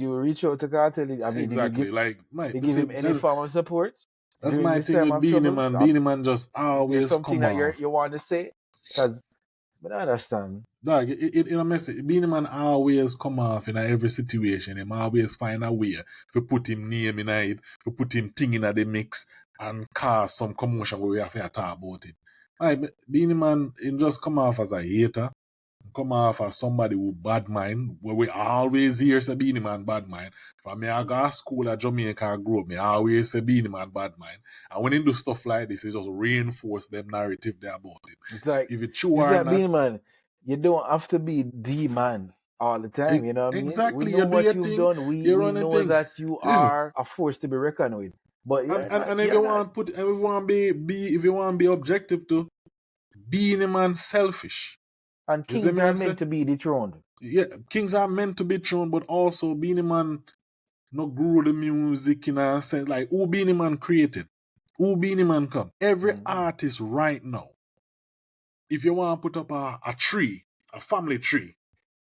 you reach out to Cartel? I mean, exactly. did you give him any form of support? That's my thing with Beenie Man. Beenie Man just always something come that you want to say? But I understand. Dog, in a message, Beenie Man always come off in every situation. Him always find a way to put him name in it, to put him thing in the mix and cause some commotion where we have to talk about it. Like, Beenie Man, him just come off as a hater, come off as somebody who bad mind, where we always hear say Beenie Man bad mind. From me, I go to school at Jamaica and grow up, me always say Beenie Man bad mind. And when he do stuff like this, it just reinforce them narrative there about it. It's like, if it's true or not, Beenie Man, you don't have to be the man all the time, you know what I mean? Exactly. We know what you've thing, done. We know that you are a force to be reckoned with. But and if you want to be objective to, Beenie Man selfish. And kings are meant to be dethroned. Yeah, kings are meant to be thrown, but also Beenie Man no grew the music in a sense. Like, who Beenie Man created? Who Beenie Man come? Every artist right now, if you want to put up a tree, a family tree,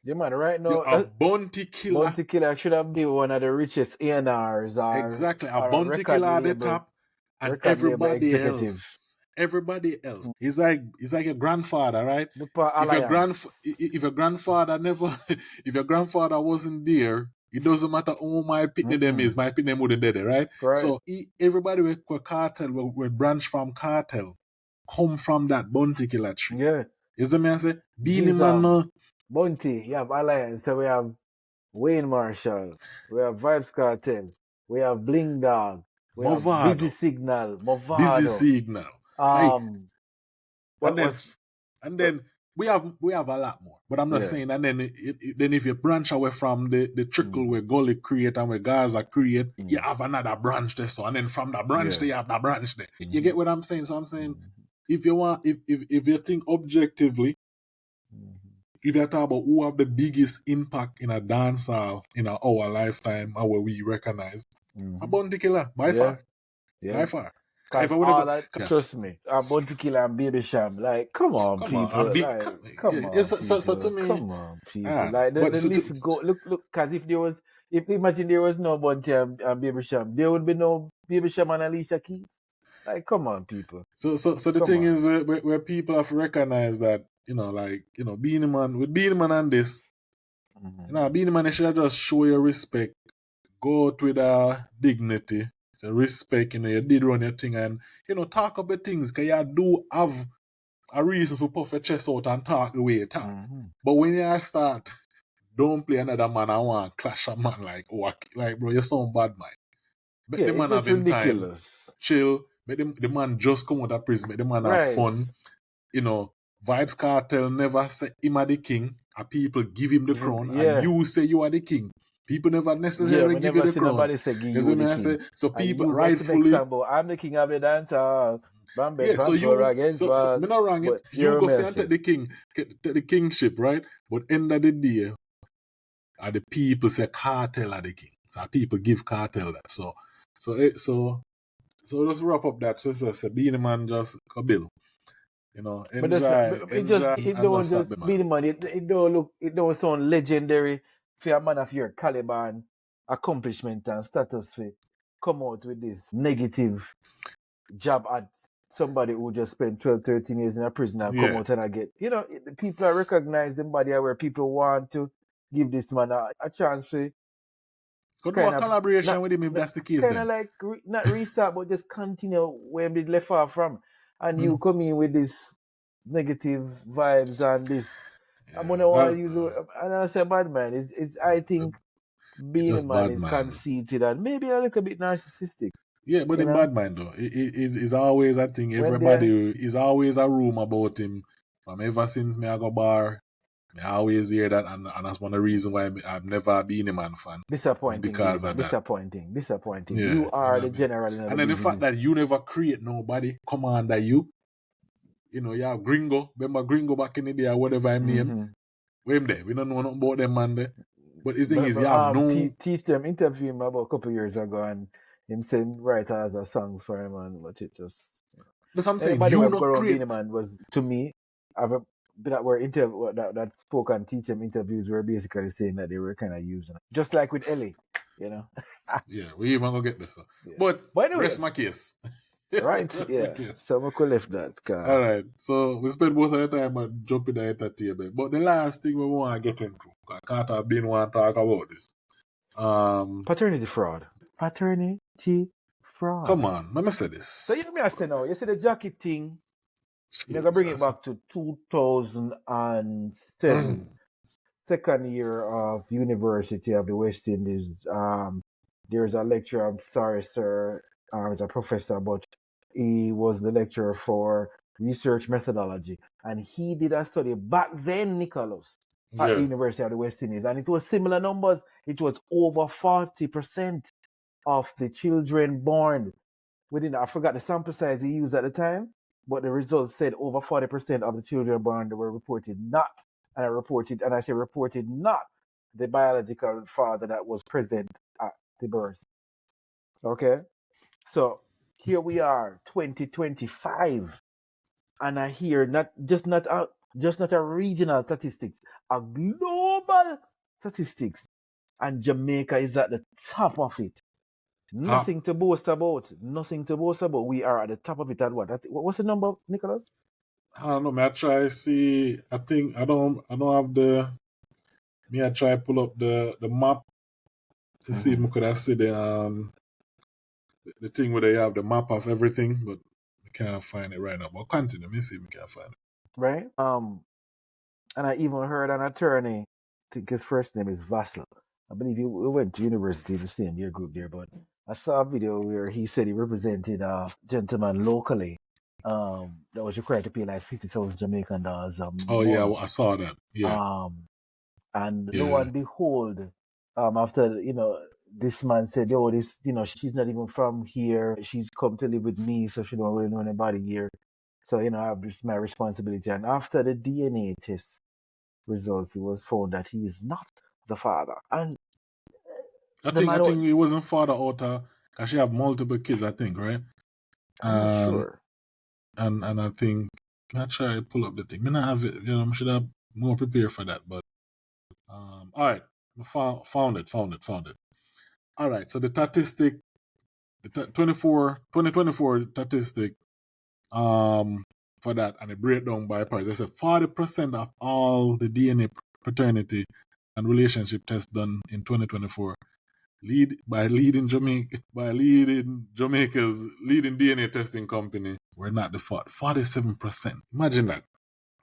yeah, man, right now, a bounty killer. Bounty killer should have been one of the richest A&Rs. Exactly, a bounty killer at the top, and everybody else. He's like a grandfather, right? If your grandfather never, if your grandfather wasn't there, it doesn't matter who my pitney them is. My pitney wouldn't there, right? So everybody with Cartel, we branch from Cartel, come from that bounty killer tree. Yeah. You see me? I say Beenie Man. Bounty, you have Alliance. So we have Wayne Marshall, we have Vybz Kartel, we have Bling Dog, we have Busy Signal, Movado. Busy Signal. And then we have a lot more. But I'm not Yeah. saying, and then then if you branch away from the trickle where Gully create and where Gaza create, you have another branch there. So and then from the branch there, you have the branch there. You get what I'm saying? So I'm saying, if you want, if you think objectively, if you talk about who have the biggest impact in a dancehall in our lifetime, or where we recognize, a Bounty Killer by far, by far. Cause If I would ever, trust me, Bounty Killer and Baby Sham, like, come on, people, come on, so to me, come on, people, like the list go. Look, cause if imagine there was no Bounty and Baby Sham, there would be no Baby Sham and Alicia Keys. Like, come on, people. So the thing is, where people have to recognize that, Beenie Man, with Beenie Man and this, Beenie Man, you should just show your respect, go out with dignity, so respect, you did run your thing, and, talk about things, because you do have a reason for puff your chest out and talk the way you talk. But when you start, don't play another man, I want to clash a man, like, bro, you sound bad, man. But the man have him time, chill, make the man just come out of prison, make the man have fun. Vybz Kartel never say him are the king, and people give him the crown, and you say you are the king. People never necessarily give you the crown. Nobody say give you the king. So people rightfully, I'm the king of the dancer. So me not wrong it. You go and take the kingship, right? But end of the day, the people say Kartel are the king. So people give Kartel that. So let's wrap up that. So say Beenie Man just a bill. Enjoy. It don't just Beenie Man. It don't sound legendary for a man of your caliber and accomplishment and status for come out with this negative jab at somebody who just spent 12, 13 years in a prison and come out and I get, the people are recognize them body where people want to give this man a chance to could do a collaboration with him if that's the case. Kind of like not restart, but just continue where they left off from. And you come in with this negative vibes and this. I'm gonna want to use and I say bad man. It's I think Beenie Man is conceited and maybe a little bit narcissistic. Yeah, but in bad mind though, it's always a thing. Everybody is always a room about him. From ever since me I go bar, I always hear that, and that's one of the reasons why I've never been a man fan. Disappointing. Because of that. Disappointing. Yeah, you are the general. And then the fact that you never create nobody come under you. You have Gringo. Remember Gringo back in the day or whatever I name? We don't know nothing about them man there. But the thing is, you have no... Teach them, interview him about a couple of years ago and him saying writers or songs for him and but it just... That's what I'm saying. You not create... Beenie Man was, to me, I've been at where that spoke and teach them interviews were basically saying that they were kind of using it. Just like with Ellie, Yeah, we even gonna get this. Yeah. But anyways, rest my case. Right, yeah. So I could left that. All right, so we spent most of the time jumping the entertainment. But the last thing we want to get into, because Carter been want to talk about this. Paternity fraud. Come on, let me say this. So I say now, you see the jacket thing, you're going to bring it back to 2007. Second year of University of the West Indies. There's a lecturer, I'm sorry, sir, he's a professor, but he was the lecturer for research methodology. And he did a study back then, Nicholas, at the University of the West Indies. And it was similar numbers. It was over 40% of the children born within, I forgot the sample size he used at the time, but the results said over 40% of the children born were reported not, and I say reported not the biological father that was present at the birth. Okay? So here we are, 2025, and I hear not a regional statistics, a global statistics, and Jamaica is at the top of it. Nothing to boast about. We are at the top of it at what? What's the number, Nicholas? I don't know. May I try to see? I think I don't have the. May I try pull up the map to see if I could see the thing where they have the map of everything, but I can't find it right now. But continue. Let me see if we can find it. Right. And I even heard an attorney. I think his first name is Vassal. I believe he went to university, the same year group there, but I saw a video where he said he represented a gentleman locally that was required to pay like 50,000 Jamaican dollars a Oh yeah, month. I saw that. Yeah, And lo yeah. and behold, after this man said, "Oh, this she's not even from here. She's come to live with me, so she don't really know anybody here. So it's my responsibility." And after the DNA test results, it was found that he is not the father. And I the think man, he wasn't father out because she have multiple kids. I think, right? I'm not sure. And I think I try to pull up the thing. Me not have it. I should have more prepared for that. But all right, found it. All right, so the statistic, the 2024 statistic, for that, and it breakdown by parts. They said 40% of all the DNA paternity and relationship tests done in 2024 leading Jamaica's leading DNA testing company were not the fault. 47%. Imagine that.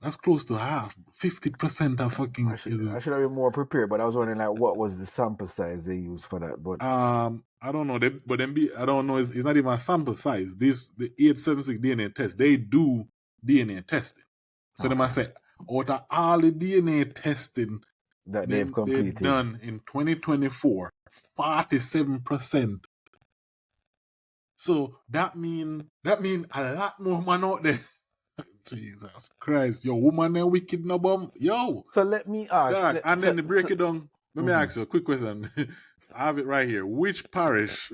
That's close to half. 50% of fucking I should have been more prepared, but I was wondering like what was the sample size they used for that. But I don't know. I don't know. It's not even a sample size. The 876 DNA test, they do DNA testing. So they must say, out of all the DNA testing that they've completed done in 2024, 47%. So that mean a lot more man out there. Jesus Christ, yo, woman and wicked no bum, yo. So let me ask, then to break it down. Let me ask you a quick question. I have it right here. Which parish?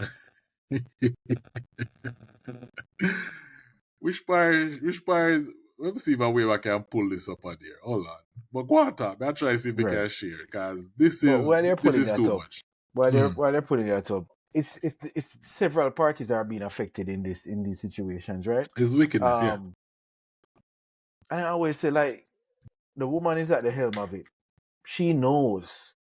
Which parish? Let me see if I can pull this up on there. Hold on. But go on top. I'll try to see if we can share because this is too much. While they're putting that up, it's several parties are being affected in these situations, right? It's wickedness, yeah. And I always say, like, the woman is at the helm of it. She knows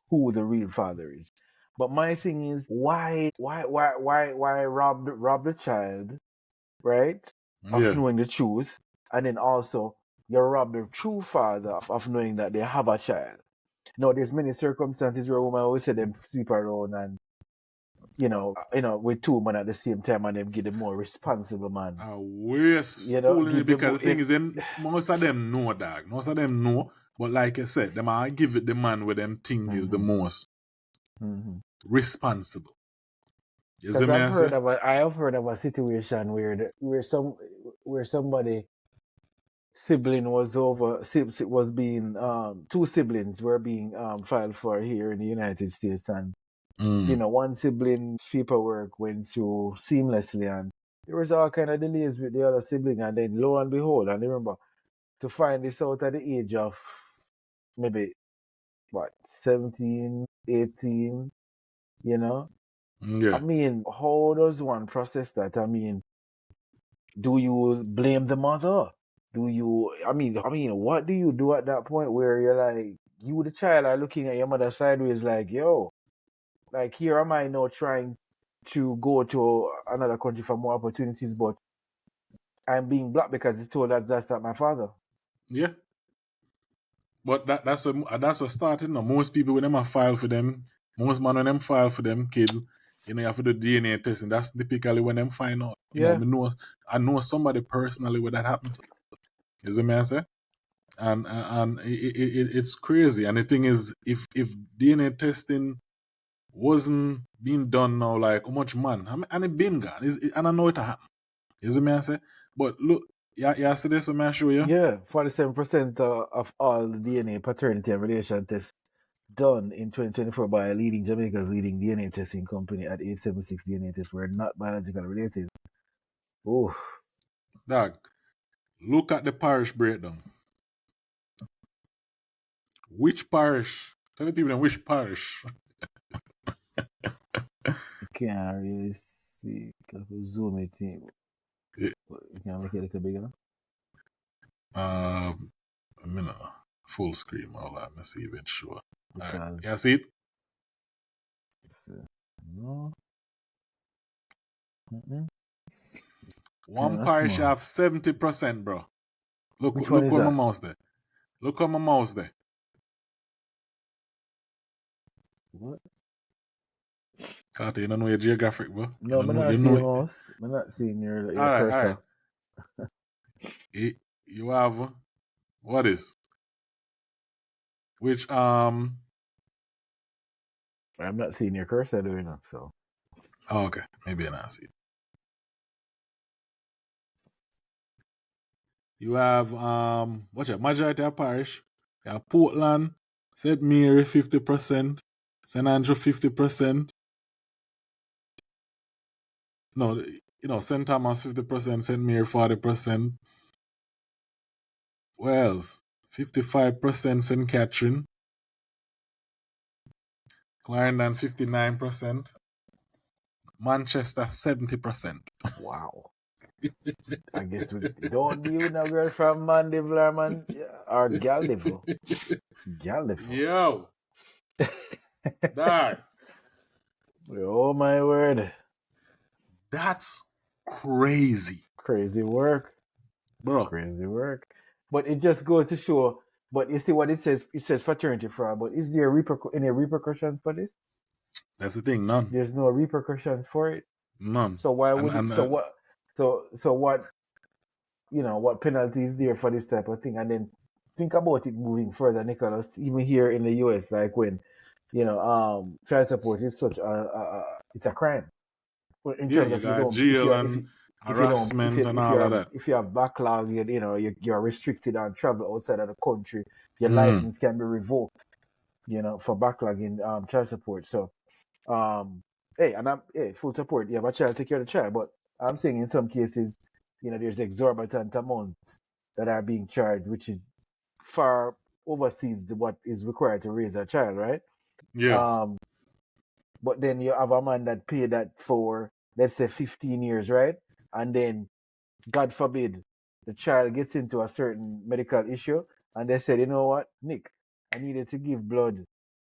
who the real father is. But my thing is, why rob the child, right? Of knowing the truth, and then also you rob the true father of knowing that they have a child. Now, there's many circumstances where women always say them sleep around and with two men at the same time, and them give the more responsible man. Fooling because the thing is, most of them know, dog. Most of them know, but like I said, them I give it the man where them think is the most responsible. Because I have heard of a situation where somebody sibling was being two siblings were being filed for here in the United States, and one sibling's paperwork went through seamlessly, and there was all kind of delays with the other sibling, and then lo and behold, and remember, to find this out at the age of maybe 17, 18, I mean, how does one process that? I mean, do you blame the mother? Do you, I mean, what do you do at that point where you're like, you the child are looking at your mother sideways like, yo, like, here am I now trying to go to another country for more opportunities, but I'm being blocked because it's told that that's not my father. Yeah. But that's what started now. Most people when them file for them, most man when them file for them kids, you have to do DNA testing. That's typically when them find out. I know somebody personally where that happened to. You see me I say? And it's crazy. And the thing is, if DNA testing wasn't being done now, like how much man, and it been gone, and I know it happened. You see me I say? But look, yeah, see this what I show you? Yeah, 47% of all the DNA paternity and relation tests done in 2024 by Jamaica's leading DNA testing company at 876 DNA tests were not biologically related. Oh, dog, look at the parish breakdown. Which parish? Tell the people which parish. I can't really see. Can I zoom it in? You can make it a little bigger. I mean, full screen. Hold on, let's see if it's sure. Right. Can you see it? No. One parish have 70%, bro. Look where my mouse there. Look on my mouse there. What? Carter, you don't know your geographic, bro. No, I'm not seeing your mouse. I'm not seeing your cursor. All right. You have what is? Which I'm not seeing your cursor doing that, so. Oh, okay. Maybe I not see it. You have what's your majority of parish? You have Portland, St. Mary 50%, St. Andrew 50%. No, St. Thomas 50%, St. Mary 40%. Wales 55%, St. Catherine, Clarendon 59%, Manchester 70%. Wow. I guess we don't deal with no girl from Mandeville man, or Galdivo. Galdivo. Yo, dog, Oh my word. that's crazy, Crazy work. bro. Crazy work. But it just goes to show. But you see what it says? It says fraternity fraud. But is there any repercussions for this? That's the thing, none. There's no repercussions for it. None. So why would And- so what? So what? What penalty is there for this type of thing? And then think about it moving further, Nicholas. Even here in the US, like when child support is such it's a crime. In Yeah, terms you of got jail and harassment and all of that. if you have backlog, you're restricted on travel outside of the country. Your Mm. license can be revoked, for backlogging child support. So, hey, and I'm full support. You have a child, take care of the child. But I'm saying in some cases, there's exorbitant amounts that are being charged, which is far overseas what is required to raise a child, right? Yeah. But then you have a man that paid that for, let's say, 15 years, right? And then, God forbid, the child gets into a certain medical issue, and they said, you know what, Nick, I needed to give blood.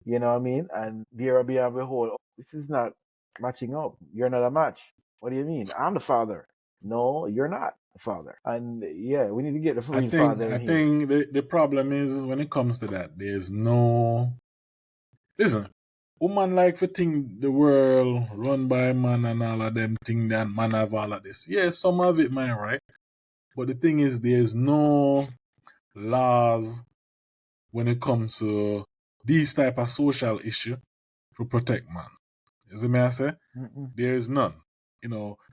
You know what I mean? And there and behold, this is not matching up. You're not a match. What do you mean? I'm the father. No, you're not the father. And yeah, we need to get the real father in I here. think the problem is when it comes to that, there's no. Listen, woman like to think the world run by man and all of them think that man have all of this. Yeah, some of it, man, right? But the thing is, there's no laws when it comes to these type of social issue to protect man. You see me I say? Mm-mm. There is none.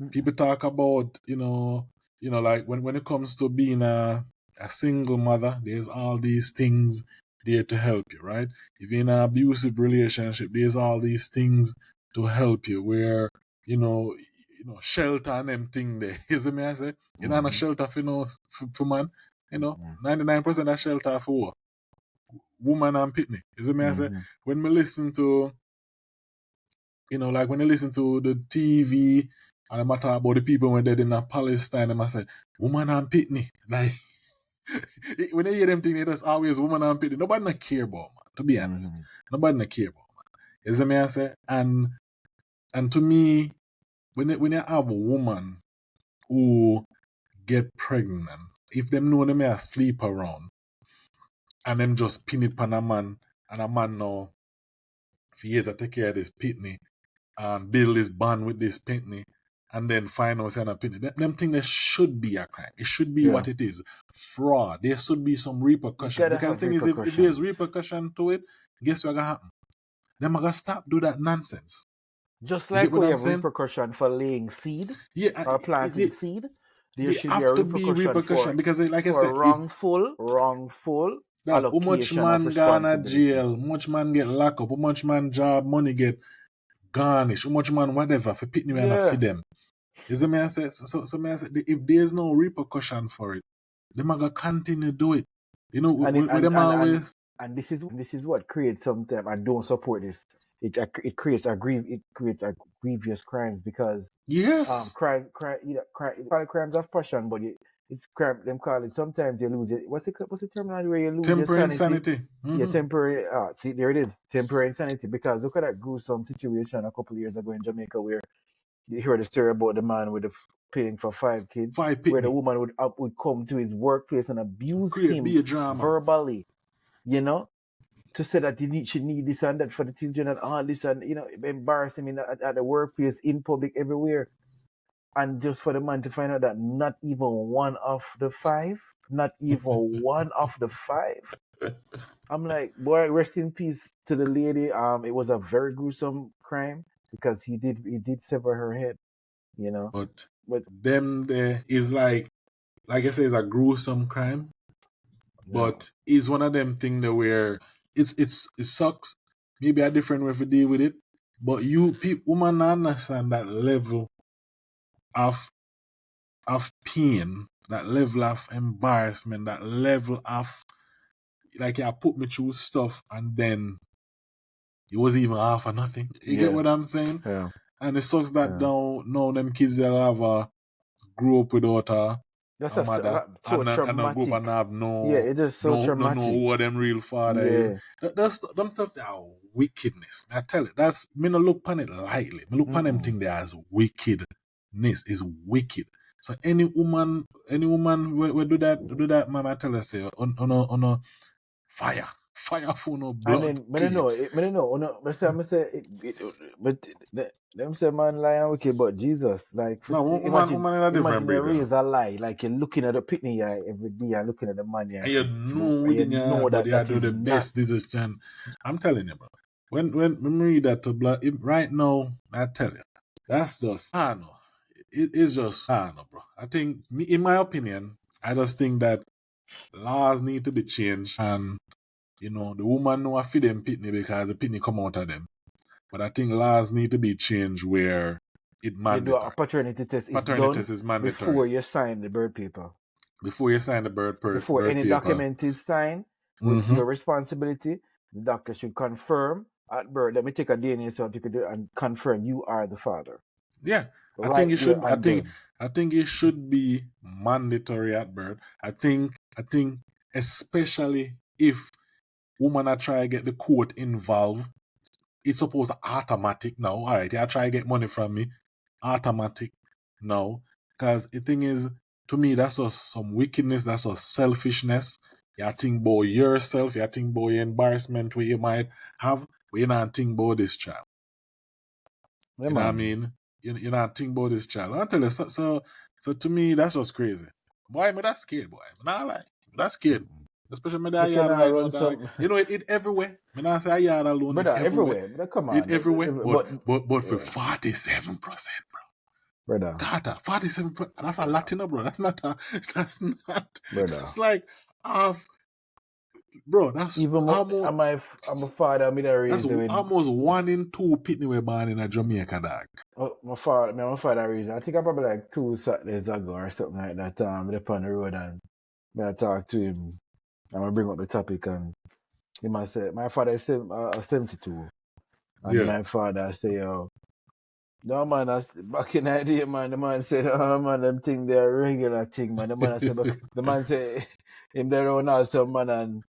People talk about, like when it comes to being a single mother, there's all these things there to help you, right? If you're in an abusive relationship, there's all these things to help you where, shelter and them thing there. You see me I say? You know, a shelter for man, 99% of shelter for what? Woman and pitney. You see me I say? When we listen to like when you listen to the TV and I'm talk about the people when they're in Palestine, and I say, woman and pitney. Like, when they hear them things, there's always woman and pitney. Nobody not care about, man, to be honest. Nobody not care about, man. You see me I say? And to me, when you have a woman who get pregnant, if them know them may sleep around, and them just pin it pan a man, and a man now, if he has to take care of this pitney, and build this bond with this pitney, and then find out saying a pitney. Them thing there should be a crime. It should be what it is. Fraud. There should be some repercussion. Because the thing is, if there's repercussion to it, guess what's gonna happen? Them are gonna stop do that nonsense. Just like we have repercussion for laying seed or planting seed, there should be a repercussion because, like I said, wrongful how much man gone to jail, how much man get locked up, how much man job money get garnish, how much man whatever for pitney and for them. You see me I say? So me I say, if there's no repercussion for it, them are gonna continue do it. And this is what creates sometimes. I don't support this. It creates a grievous crimes because crimes of passion, but it's crime. Them call it. Sometimes you lose it. What's the terminology where you lose temporary your sanity? insanity? Yeah, temporary. See, there it is. Temporary insanity. Because look at that gruesome situation a couple of years ago in Jamaica where you heard the story about the man with paying for 5 kids, where the woman would come to his workplace and abuse him verbally, to say that she need this and that for the children and all this, and embarrass him at the workplace, in public, everywhere. And just for the man to find out that not even one of the five, I'm like, boy, rest in peace to the lady. It was a very gruesome crime because he did sever her head, you know. But But them there is like I say, it's a gruesome crime. But it's one of them things that where it sucks. Maybe a different way to deal with it. But woman understand that level of pain, that level of embarrassment, that level of like you put me through stuff and then it was even half or nothing. You get what I'm saying? Yeah. And it sucks that now them kids they'll have grew up without a mother so and a group and have it is so traumatic. No who them real father is. That's them stuff that are wickedness. I tell you, that's me no look upon it lightly. Me look upon them thing there as wickedness. Is wicked. So any woman will do that, man, I tell her say on a fire for no blood. And then, I don't know. But them say man lie and wicked, but Jesus, like, no, woman in a different breed. Imagine a lie, like you're looking at the picnic eye every day and looking at the man and you know within your heart, but you do the best decision. I'm telling you, bro. When we read that to blood, right now, I tell you, that's just, I don't know. It's just, I don't know, bro. I think, in my opinion, I just think that laws need to be changed and, you know, the woman know I feed them pitney because the pitney come out of them. But I think laws need to be changed where it mandatory. A paternity test is mandatory. Before you sign the birth paper. Before you sign the birth paper. Before any document is signed, with your responsibility, the doctor should confirm at birth. Let me take a DNA certificate and confirm you are the father. Yeah. I think it should be mandatory at birth. I think especially if woman are try to get the court involved, it's supposed to automatic now. All right, you try to get money from me, automatic now. Because the thing is, to me, that's just some wickedness, that's just selfishness. You think about yourself, you think about your embarrassment where you might have, but you not think about this child. Yeah, you know what I mean? You're not think about this child. I'll tell you, so to me, that's just crazy. Boy, me that's scared, boy. Me not like, that's scared. Especially me that yard right now, dog. You know, it everywhere. Me not say a yard alone. But everywhere. But come on. It everywhere. But for 47%, bro. Brother. Carter, 47%. That's a Latino, bro. That's not. Brother. That's like half. Bro, that's even almost. I'm a father. That's almost 1 in 2 pitney were born in a Jamaica, dog. Oh, my father reason. I think I probably like 2 Saturdays ago or something like that. We're up on the road and I talk to him. I'm gonna bring up the topic and he might say, my father is 72. And my father say, oh, no man, back in the day, man, the man said, oh man, them thing they're a regular thing, man. The man said, the man say, him there run out some man and,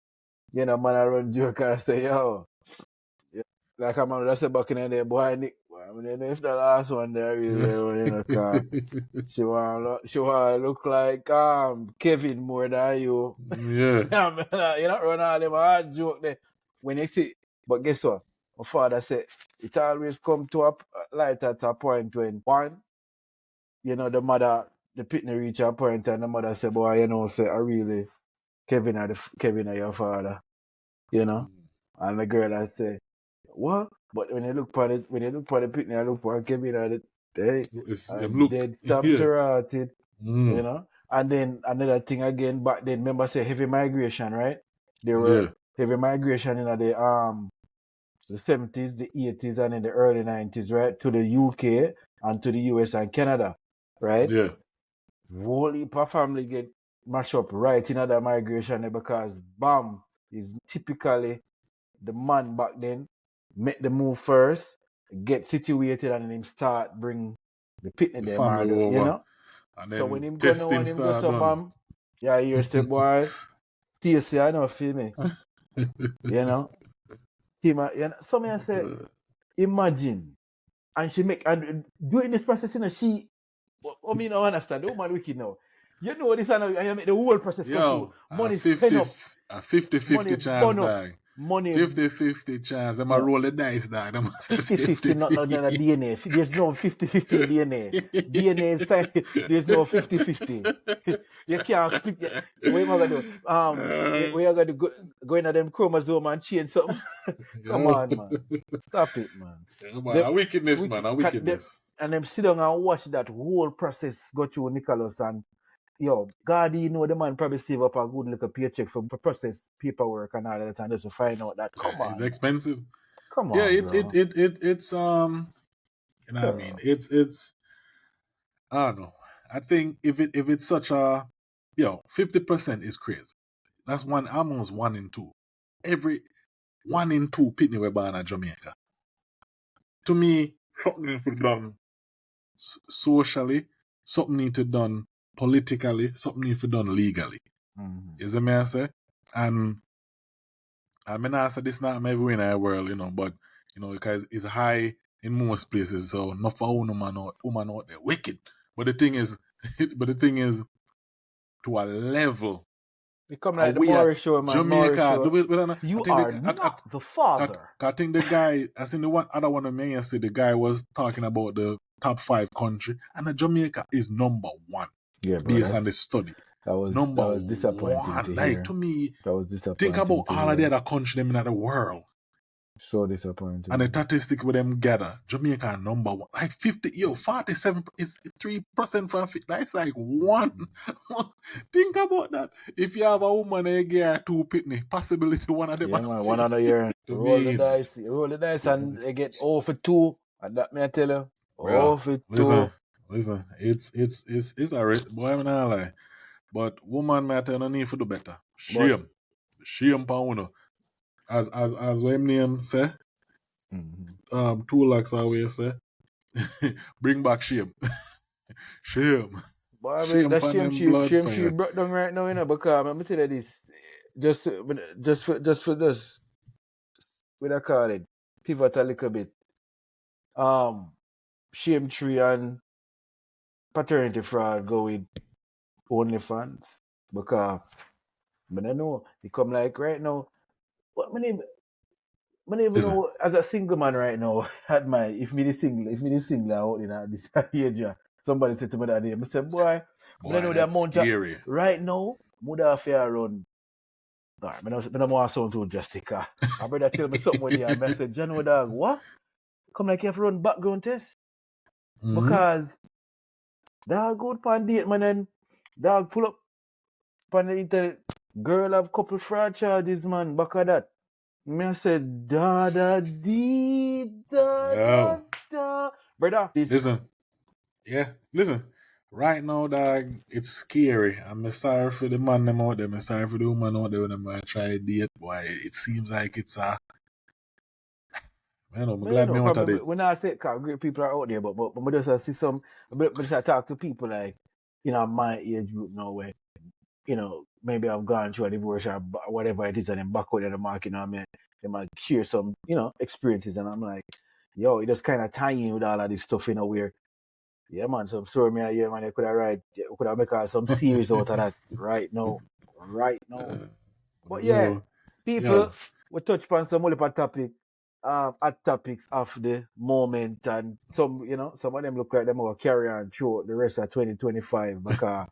you know, man, I run joke and say, yo, like a man that said back in the day, boy, Nick, I mean, if the last one there is in a car, she wanna look like Kevin more than you. Yeah. You not run all them hard joke there. When you see, but guess what? My father said it always come to a light at a point when one, you know, the pitney reach a point and the mother say, boy, you know, say I really Kevin are your father. You know? And the girl I say, what? But when you look for the pitney, I look for Kevin at it. Hey, dead stop to rotted. You know? And then another thing again, back then, remember say heavy migration, right? There were heavy migration in the 70s, the 80s, and in the early 90s, right? To the UK and to the US and Canada, right? Yeah. Whole heap of family get mashed up right in that migration because bam is typically the man back then make the move first, get situated, and then him start bring the pitney the there, family over, you know. And then so when him go so bam, yeah, you say boy, TC, I know feel me, you know. So me I say, imagine, and she make and doing this process, you know, she. I mean, I understand. The woman wicked now. You know this, and you make the whole process go through. Money spent up. A 50-50 chance, dog. money 50-50 chance. Them a roll the dice, dog. Them a say 50-50, not in the DNA. There's no 50-50 in DNA. DNA inside, there's no 50-50. You can't split. What am I gonna do? We are gonna go into them chromosome and change something. Come on, man. Stop it, man. Yeah, man. A wickedness, man. A wickedness. And them sit down and watch that whole process go through Nicholas, and yo, God, you know, the man probably save up a good little paycheck for process paperwork and all that, and just to find out that. Come on, it's expensive. Come on, yeah, bro. it's you know what I mean. It's I don't know. I think if it's such a 50% is crazy. That's almost 1 in 2. Every 1 in 2 pitney were born in Jamaica. To me, something needs to be done socially, something needs to be done politically, something needs to be done legally. You see me I say? And I mean I say this not everywhere in the world, you know, but you know, because it's high in most places, so not for woman out there wicked. But the thing is to a level. You come like the Maury show, man. Jamaica, you are not the father. I think the guy, I think the other one of me, I said the guy was talking about the top 5 country, and Jamaica is number 1. Yeah, bro, based on the study. That was disappointing 1. to like hear. to me, That was disappointing. think about all of the other countries them in the world. So disappointing. And the statistic with them gather, Jamaica number 1. Like 47 is 3% from 50. That's like 1. Think about that. If you have a woman and you get her 2 pitney, possibility one of them. Yeah, man, 1 other year. Roll the dice and they get 0 for 2. And that may I tell you. 0 for 2. Listen, it's a risk, boy, I'm not lie. But woman may tell no need to do better. Shame pa as what name say, 2 lakhs away say, bring back shame. Shame. Boy, shame that shame she brought down right now, you know, because let me tell you this. Just for this, what I call it, pivot a little bit. Shame tree and paternity fraud go with OnlyFans. Because I don't know, it come like right now. What my name know as a single man right now, if me the single out in this age, somebody said to me that day, I said, boy, I know the amount scary. Of right now, mother fair run. I don't want to sound too drastic. My brother tell me something with you, and I said, John, dog, what? Come like you have to run background test? Because dog go on date, man, and dog pull up on the internet, girl have couple fraud charges, man, back of that. Me I said, da. Brother, listen. Right now, dog, it's scary. I'm sorry for the man them out there. I'm sorry for the woman out there when I try to date. Boy, it seems like it's a... I'm glad me want to date. When I say great people are out there, but I just see some... I just talk to people like, you know, my age group now where, you know, maybe I've gone through a divorce or whatever it is and then back out in the market, you know what I mean? They might share some, you know, experiences, and I'm like, yo, it just kind of tying with all of this stuff, you know, where, yeah, man, some story me here, man, you could have make some series out of that right now. But yeah, people, we touch upon some other topic, hot topics of the moment, and some, you know, some of them look like them will carry on through the rest of 2025, because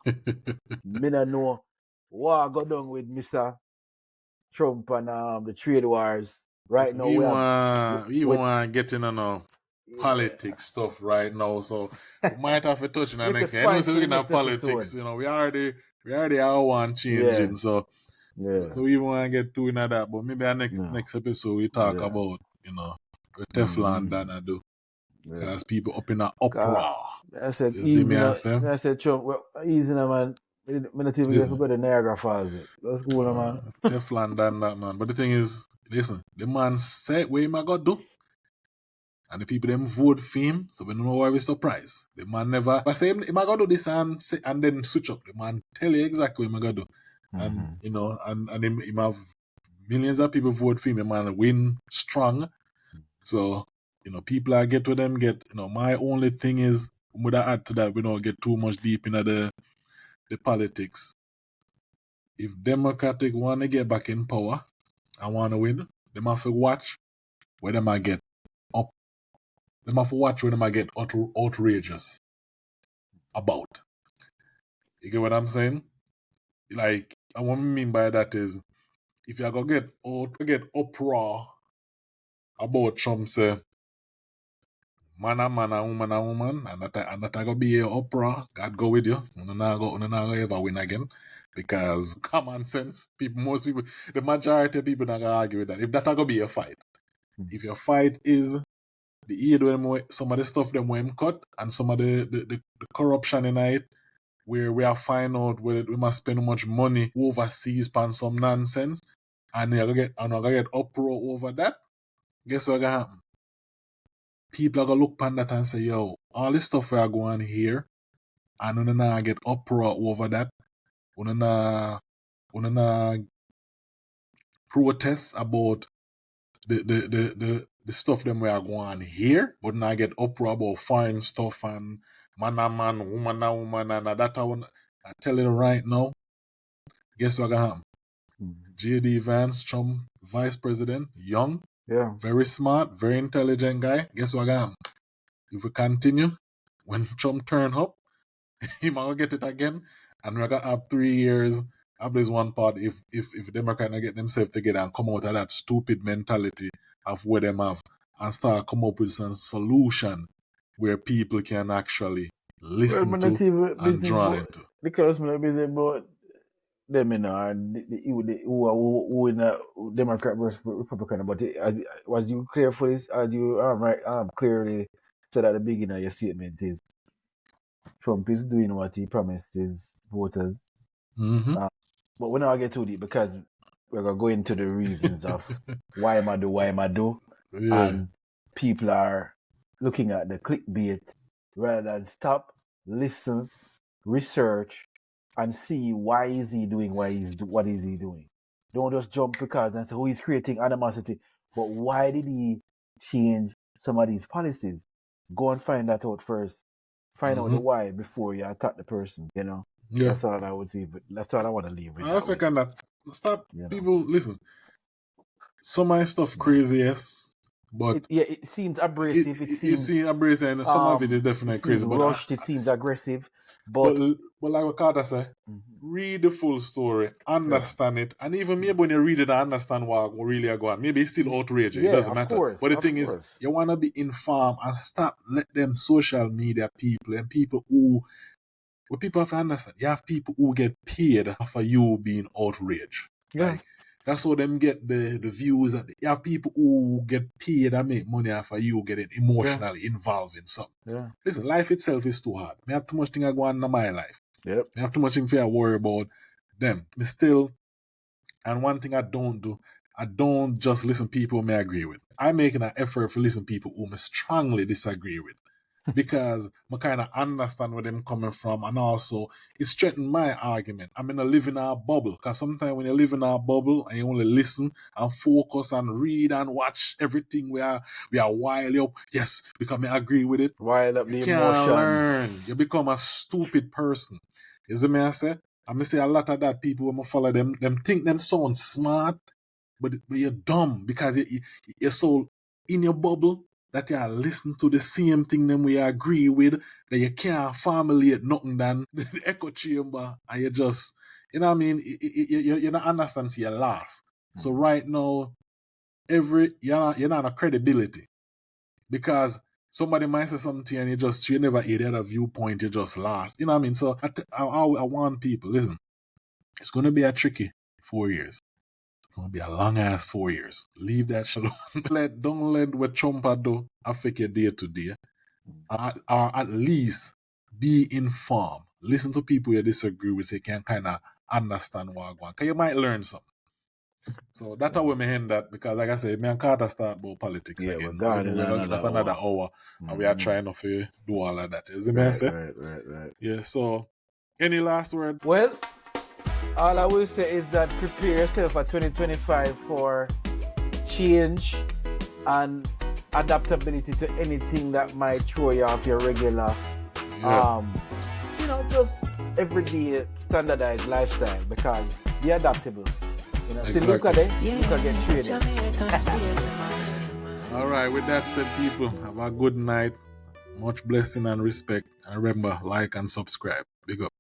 me don't know what I got done with Mr. Trump and the trade wars right now. We want to get in politics stuff right now, so we might have to touch on that next thing. I know so we have politics, episode. You know, we already are one changing, so we want to get to in that, but maybe our next episode we talk about, you know, the Teflon that I do. Because people up in an uproar. I said, I said, Trump, well, easy now, man. I'm not even going to go to Niagara Falls. Let's go, man. Teflon done that, man. But the thing is, listen, the man said what he got to do. And the people them vote for him, so we don't know why we're surprised. The man never... I say, he might do this and then switch up. The man tell you exactly what he got to do. And, you know, and he have millions of people vote for him. The man win strong. So, you know, people I get to them get... You know, my only thing is, would I add to that, we don't get too much deep into the politics. If Democratic want to get back in power, I want to win, them have to watch where them I get up. Them have to watch where them I get outrageous about. You get what I'm saying? Like, and what I mean by that is, if you go get uproar about Trump say, man and woman and woman, and that gonna be a uproar, God go with you. You're not gonna ever win again. Because common sense, most people, the majority of people not gonna argue with that. If that gonna be a fight. If your fight is the aid when some of the stuff them when cut and some of the corruption in it, where we are find out whether we must spend much money overseas on some nonsense, and you're gonna get uproar over that, guess what gonna happen? People are gonna look upon that and say, yo, all this stuff we are going here, and we're gonna get uproar over that. We're gonna protest about the stuff them we are going here, but now get uproar about foreign stuff and man and man, woman and woman, and that I tell you right now, guess what gonna happen? J.D. Vance, Trump vice president, young, very smart, very intelligent guy. Guess what gonna happen? If we continue, when Trump turn up, he might get it again, and we're gonna have 3 years of this one part if Democrats not get themselves together and come out of that stupid mentality of where them have and start come up with some solution where people can actually listen to and draw into. Because I'm not busy about them, you know, and who in a Democrat versus Republican. But was you clear for this? Are you clearly said at the beginning of your statement is Trump is doing what he promised his voters. Mm-hmm. But we're not get to it because we're gonna go into the reasons of why am I do, Yeah. and people are looking at the clickbait rather than stop, listen, research, and see why is he doing what is he doing. Don't just jump because and say, oh, he's creating animosity. But why did he change some of these policies? Go and find that out first. Find out the why before you attack the person, you know. Yeah. That's all I would leave. That's all I want to leave with. I second that. Stop. You know. People, listen. Some of my stuff crazy, yes. But it seems abrasive. It seems abrasive, and some of it is definitely crazy. But rushed. It seems aggressive. But like what Carter said, read the full story, understand it, and even maybe when you read it, I understand what really are going. Maybe it's still outrageous. Yeah, it doesn't of matter. course, but the thing is, you want to be informed and stop let them social media people and people who. What people have to understand, you have people who get paid for you being outraged. Yeah. Like, that's how them get the views. You have people who get paid and make money for you getting emotionally involved in something. Yeah. Listen, life itself is too hard. I have too much thing going on in my life. Yep. I have too much thing to worry about them. Me still, and one thing I don't do, I don't just listen to people who I agree with. I'm making an effort to listen to people who I strongly disagree with. Because I kind of understand where them coming from, and also it strengthened my argument. I'm in a live in our bubble, because sometimes when you live in our bubble and you only listen and focus and read and watch everything, we are wild up. Yes, because I agree with it. Wild up you the can't emotions. learn. You become a stupid person. You see me? I say a lot of that people when I follow them think them sound smart, but you're dumb because you're so in your bubble. That you listen to the same thing them we agree with, that you can't formulate nothing than the echo chamber, and you just, you know what I mean, you don't understand, so you're lost. So right now, you're not a credibility. Because somebody might say something and you never hear the other viewpoint, you just lost. You know what I mean? So I want people, listen, it's going to be a tricky 4 years. It's going to be a long-ass 4 years. Leave that shit alone. Don't let what Trump do affect your day to day. Or at least be informed. Listen to people you disagree with so you can kind of understand what I'm going. Because you might learn something. So that's how we end that. Because like I said, me and Carter start about politics again. That's another hour. And we are trying to do all of that. Is it me? Right. Yeah, so any last word? Well, all I will say is that prepare yourself for 2025 for change and adaptability to anything that might throw you off your regular, just everyday standardized lifestyle, because be adaptable. You know, see Exactly. Luca there. Luca get traded. Jamaican state of mind. All right, with that said, people, have a good night. Much blessing and respect. And remember, like and subscribe. Big up.